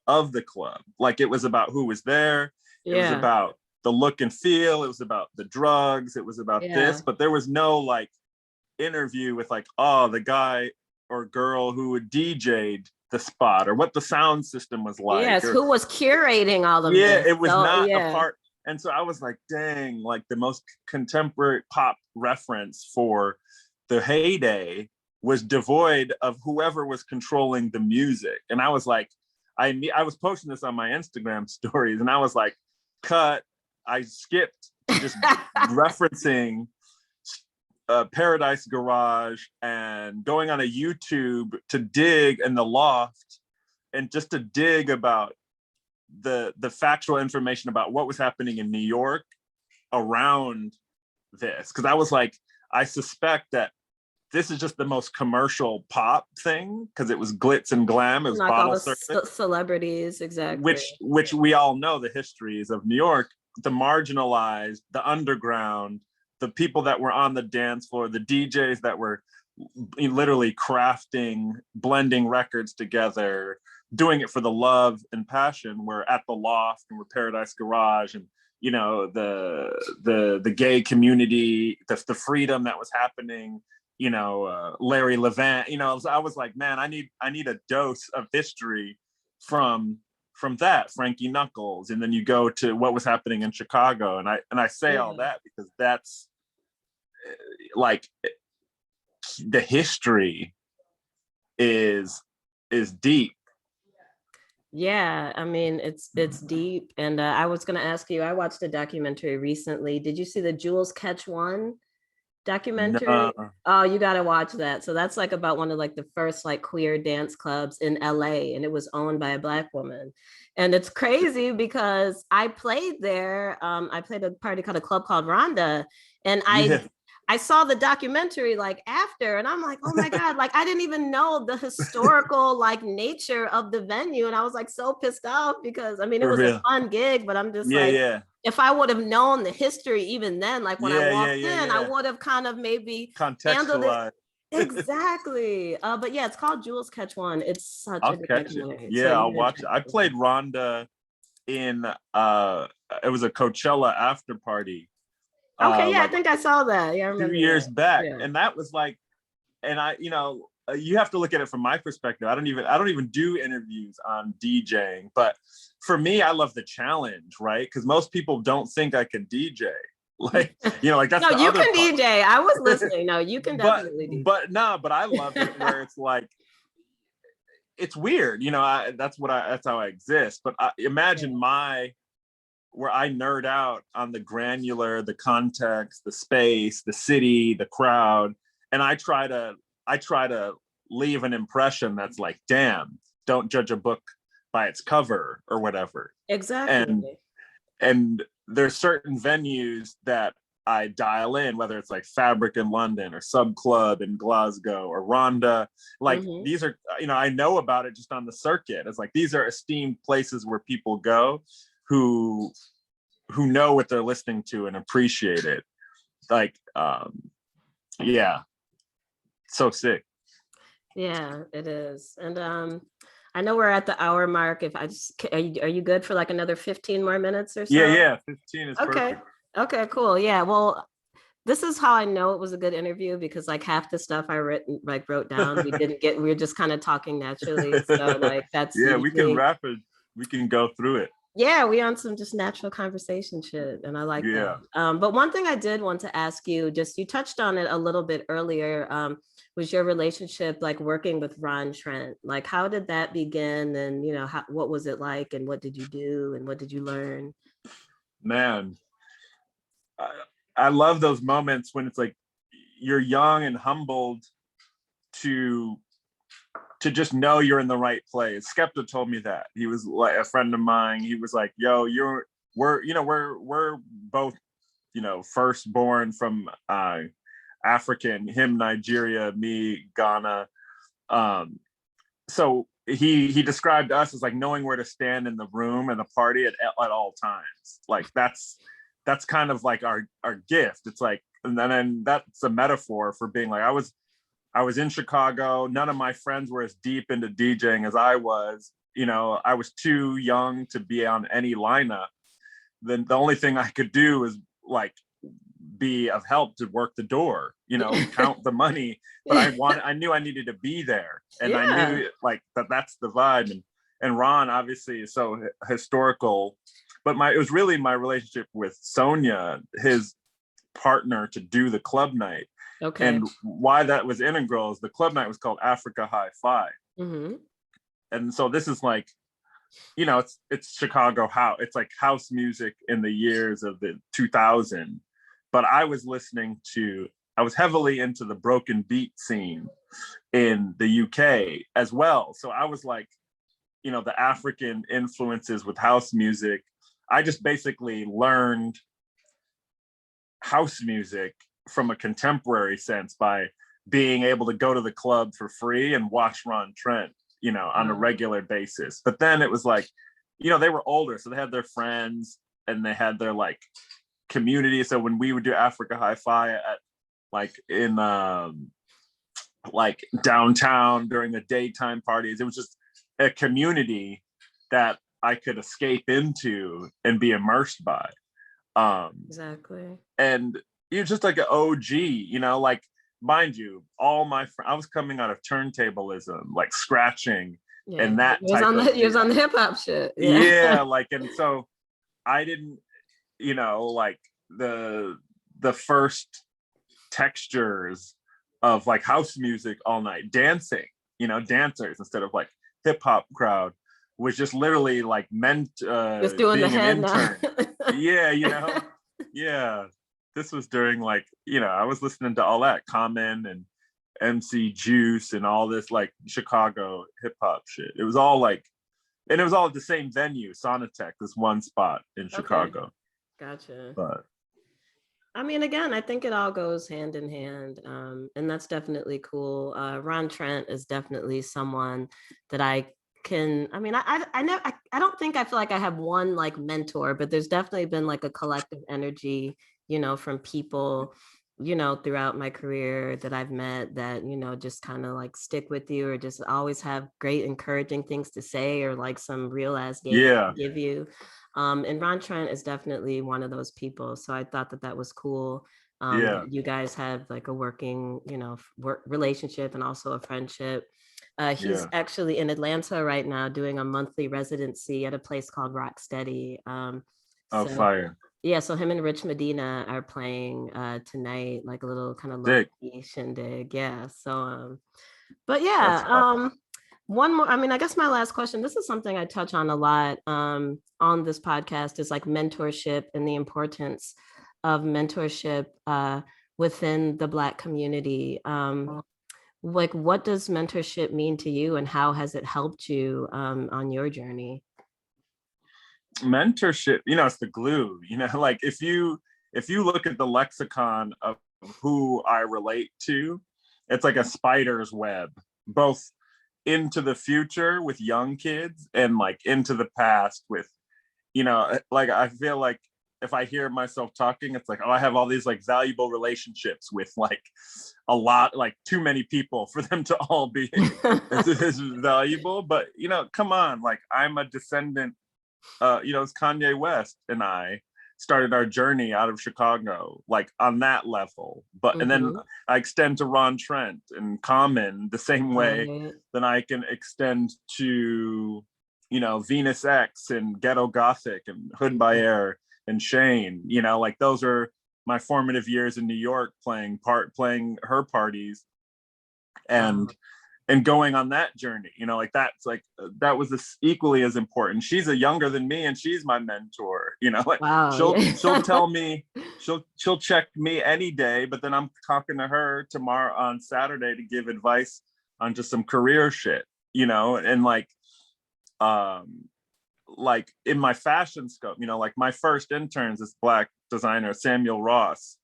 of the club. Like it was about who was there. It was about the look and feel. It was about the drugs. It was about this, but there was no like interview with like, oh, the guy or girl who would DJ'd the spot or what the sound system was like. Yes, who was curating all of this. It was not a part. And so I was like, dang, like the most contemporary pop reference for the heyday was devoid of whoever was controlling the music. And I was like, I was posting this on my Instagram stories and I was like, cut. I skipped just referencing Paradise Garage and going on a YouTube to dig in the loft and just to dig about the factual information about what was happening in New York around this. Because I was like, I suspect that this is just the most commercial pop thing because it was glitz and glam. It was like bottle all the celebrities, exactly. Which we all know the histories of New York, the marginalized, the underground, the people that were on the dance floor, the DJs that were literally crafting, blending records together, doing it for the love and passion. We're at the loft and we're Paradise Garage and, you know, the gay community, the freedom that was happening, Larry Levant. So I was like, man, I need a dose of history from that, Frankie Knuckles. And then you go to what was happening in Chicago. And I say all that because that's like the history is deep. Yeah, I mean, it's deep. And I was going to ask you, I watched a documentary recently. Did you see the Jules Catch One documentary? No. Oh, you got to watch that. So that's like about one of like the first like queer dance clubs in LA, and it was owned by a Black woman. And it's crazy because I played there. I played a party called a club called Rhonda, and Yeah. I saw the documentary like after, and I'm like, oh my God, like I didn't even know the historical like nature of the venue. And I was like so pissed off because I mean, it For was a real. fun gig, but I'm just Yeah, like, yeah. if I would have known the history even then, like when I Yeah, yeah, walked yeah, in, I yeah. would have kind of maybe handled it Contextualize. exactly. But yeah, it's called Jules Catch One. It's such a I'll good catch it. documentary. So Yeah, you I'll gotta watch check it. I it out. played Rhonda in it was a Coachella after party Okay, yeah, I like think I saw that. Yeah, I 2 remember years that. back. Yeah. And that was like, and you have to look at it from my perspective. I don't even do interviews on DJing, but for me, I love the challenge, right? Because most people don't think I can DJ. Like, like that's No, the you other can part. DJ. I was listening. No, you can but definitely but I love it where it's like it's weird, that's how I exist. But imagine where I nerd out on the granular, the context, the space, the city, the crowd, and I try to leave an impression that's like, damn, don't judge a book by its cover or whatever. And exactly. and there's certain venues that I dial in, whether it's like Fabric in London or Sub Club in Glasgow or Rhonda. Like Mm-hmm. these are, I know about it just on the circuit. It's like these are esteemed places where people go who know what they're listening to and appreciate it. Like, yeah, so sick. Yeah, it is. And I know we're at the hour mark. If I just are you good for like another 15 more minutes or Yeah, so? yeah, 15 is Okay. perfect. Okay, cool. Yeah. Well, this is how I know it was a good interview because like half the stuff wrote down, we were just kind of talking naturally. So like that's Yeah, we can usually wrap it. We can go through it. yeah, we on some just natural conversation shit. And I like that. Yeah. But one thing I did want to ask you, just you touched on it a little bit earlier, was your relationship like working with Ron Trent. Like how did that begin? And what was it like and what did you do and what did you learn? Man, I, I love those moments when it's like you're young and humbled to just know you're in the right place. Skepta told me that. He was like a friend of mine. He was like, "Yo, we're both, firstborn from African. Him Nigeria, me Ghana. So he described us as like knowing where to stand in the room and the party at all times. Like that's kind of like our gift. It's like, and then that's a metaphor for being like I was in Chicago. None of my friends were as deep into DJing as I was. I was too young to be on any lineup. Then the only thing I could do was like be of help to work the door, count the money. But I knew I needed to be there, and I Yeah. knew like that's the vibe. And Ron obviously is so historical, but it was really my relationship with Sonia, his partner, to do the club night. Okay. And why that was integral is the club night was called Africa Hi-Fi. Mm-hmm. And so this is like, it's Chicago house. It's like house music in the years of the 2000. But I was heavily into the broken beat scene in the UK as well. So I was like, the African influences with house music. I just basically learned house music from a contemporary sense by being able to go to the club for free and watch Ron Trent, on a regular basis. But then it was like, they were older, so they had their friends and they had their like community. So when we would do Africa Hi-Fi at like in like downtown during the daytime parties, it was just a community that I could escape into and be immersed by. Exactly. And you're just like an OG, like mind you, all my I was coming out of turntablism, like scratching Yeah, and that you was type on of the hip hop shit. Yeah. yeah, like, and so I didn't, like the first textures of like house music all night, dancing, dancers instead of like hip hop crowd, was just literally like meant Just doing the being an head now. intern. Yeah, yeah. This was during like, I was listening to all that Common and MC Juice and all this like Chicago hip hop shit. It was all like, and it was all at the same venue, Sonatech, this one spot in Okay, Chicago. gotcha. But I mean, again, I think it all goes hand in hand, and that's definitely cool. Ron Trent is definitely someone that I can. I mean, I know I don't think I feel like I have one like mentor, but there's definitely been like a collective energy, from people, throughout my career that I've met that just kind of like stick with you or just always have great encouraging things to say or like some real ass game yeah, to give you. And Ron Trent is definitely one of those people. So I thought that was cool. yeah, That you guys have like a working, work relationship and also a friendship. He's yeah. actually in Atlanta right now doing a monthly residency at a place called Rocksteady. Oh, So fire. yeah, so him and Rich Medina are playing tonight, like a little kind of low Sick. key shindig. Yeah. So but That's yeah, fire. one more, I mean, I guess my last question, this is something I touch on a lot on this podcast, is like mentorship and the importance of mentorship within the Black community. Like, what does mentorship mean to you and how has it helped you on your journey? Mentorship, it's the glue, like if you look at the lexicon of who I relate to, it's like a spider's web, both into the future with young kids and like into the past with, like I feel like if I hear myself talking, it's like, oh, I have all these like valuable relationships with like a lot, like too many people for them to all be as valuable. But come on, like I'm a descendant. It's Kanye West and I started our journey out of Chicago, like on that level. But and then Mm-hmm. I extend to Ron Trent and Common the same way Right. that I can extend to, Venus X and Ghetto Gothic and Hood by Mhm. Air and Shane. Like those are my formative years in New York playing her parties Wow. and going on that journey, like that's like that was this equally as important. She's a younger than me and she's my mentor, like Wow. she'll Yeah. tell me, she'll check me any day, but then I'm talking to her tomorrow on Saturday to give advice on just some career shit, and um like in my fashion scope, like my first interns is Black designer Samuel Ross,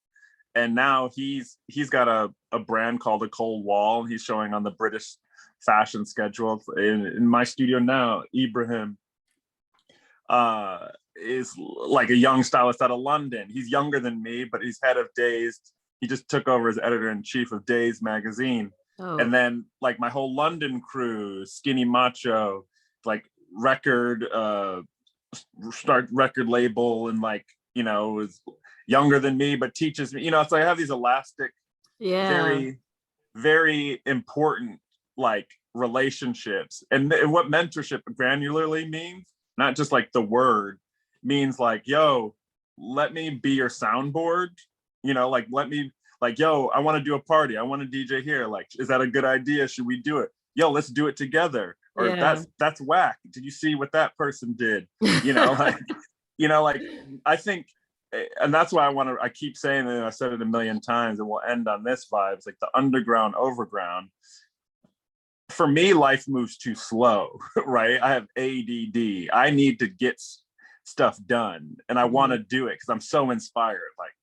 and now he's got a brand called A Cold Wall, and he's showing on the British fashion schedule. In my studio now, Ibrahim is like a young stylist out of London. He's younger than me, but he's head of Days. He just took over as editor-in-chief of Days magazine. And Oh, then like my whole London crew, Skinny Macho, like record start record label, and like is younger than me but teaches me, so I have these elastic, yeah. very very important like relationships. And what mentorship granularly means, not just like the word, means like, yo, let me be your soundboard, like let me, like, yo, I want to do a party, I want to DJ here, like is that a good idea, should we do it, yo, let's do it together, or Yeah. that's whack, did you see what that person did, like like I think, and that's why I keep saying it, and I said it a million times, and we'll end on this vibe. It's like the underground, overground. For me, life moves too slow, right? I have ADD. I need to get stuff done, and I want to Mhm. do it because I'm so inspired. Like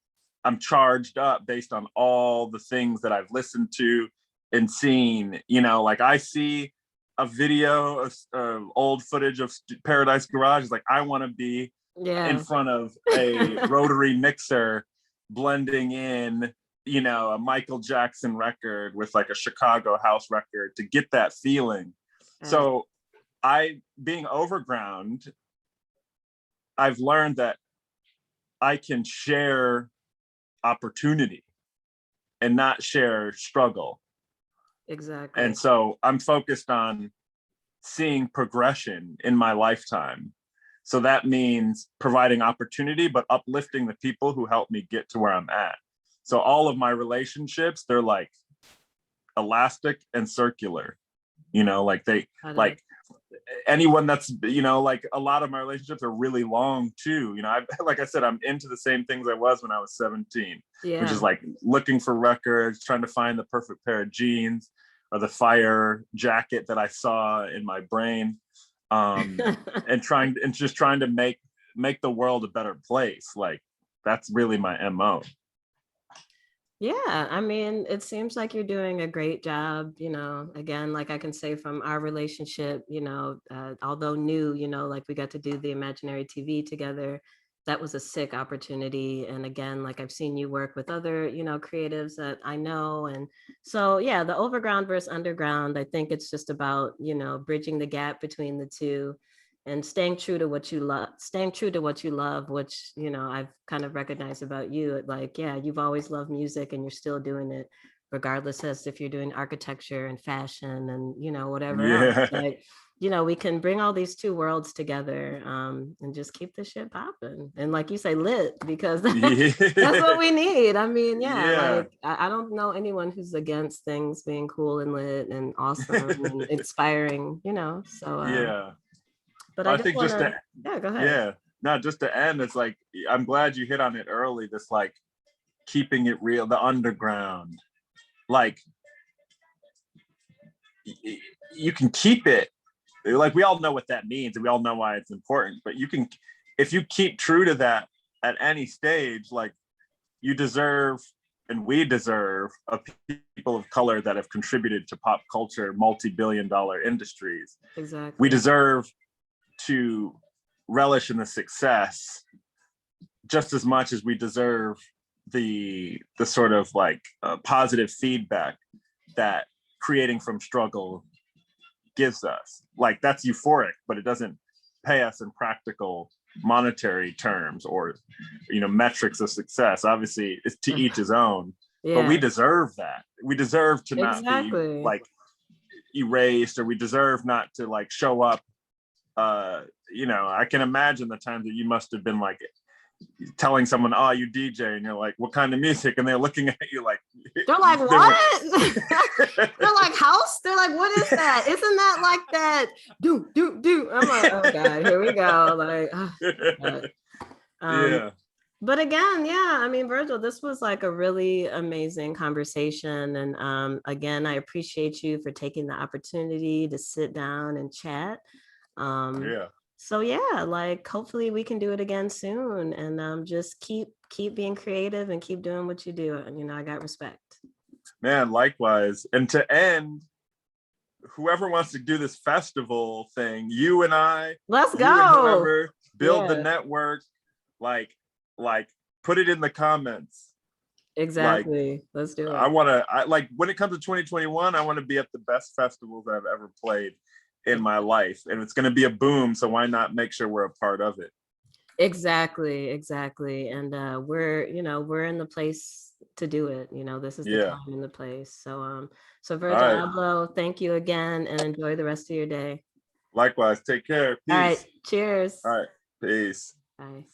I'm charged up based on all the things that I've listened to and seen. Like I see a video of old footage of Paradise Garage. It's like I want to be in Yeah. front of a rotary mixer blending in, a Michael Jackson record with like a Chicago house record to get that feeling. Uh, So being overground, I've learned that I can share opportunity and not share struggle. Exactly. And so I'm focused on seeing progression in my lifetime. So that means providing opportunity, but uplifting the people who help me get to where I'm at. So all of my relationships, they're like elastic and circular, like they, like anyone that's, like a lot of my relationships are really long too. Like I said, I'm into the same things I was when I was 17, which is like looking for records, trying to find the perfect pair of jeans or the fire jacket that I saw in my brain. And just trying to make the world a better place. Like that's really my MO. Yeah, I mean, it seems like you're doing a great job, again, like I can say from our relationship, although new, like we got to do the Imaginary TV together. That was a sick opportunity. And again, like I've seen you work with other, creatives that I know. And so, yeah, the overground versus underground, I think it's just about, bridging the gap between the two and staying true to what you love, which, I've kind of recognized about you. Like, yeah, you've always loved music and you're still doing it, regardless as if you're doing architecture and fashion and, whatever else. Like, we can bring all these two worlds together, and just keep the shit popping. And like you say, lit, because that's what we need. I mean, like I don't know anyone who's against things being cool and lit and awesome and inspiring, so but I think just to, go ahead. No, just to end, it's like, I'm glad you hit on it early, this like keeping it real, the underground, like you can keep it, like we all know what that means and we all know why it's important, but if you keep true to that at any stage, like you deserve, and we deserve, a people of color that have contributed to pop culture, multi-billion-dollar industries. Exactly. We deserve to relish in the success just as much as we deserve the sort of like positive feedback that creating from struggle gives us. Like that's euphoric, but it doesn't pay us in practical monetary terms or metrics of success. Obviously it's to each his own. But we deserve that. We deserve to not be like erased, or we deserve not to like show up. I can imagine the times that you must have been like telling someone, oh, you DJ, and you're like, what kind of music? And they're looking at you like, they're like, what? They're like, house? They're like, what is that? Isn't that like that? Do. I'm like, oh God, here we go. Like, oh, But again, I mean, Virgil, this was like a really amazing conversation. And again, I appreciate you for taking the opportunity to sit down and chat. So like hopefully we can do it again soon, and just keep being creative and keep doing what you do. And I got respect. Man, likewise. And to end, whoever wants to do this festival thing, you and I, let's go. And whoever, build the network, like put it in the comments. Exactly. Like, let's do it. I like when it comes to 2021, I want to be at the best festivals I've ever played in my life, and it's going to be a boom, so why not make sure we're a part of it? Exactly. And we're in the place to do it. This is the time and the place. So Virgil Abloh, thank you again, and enjoy the rest of your day. Likewise, take care. Peace. All right, cheers. All right, peace. Bye.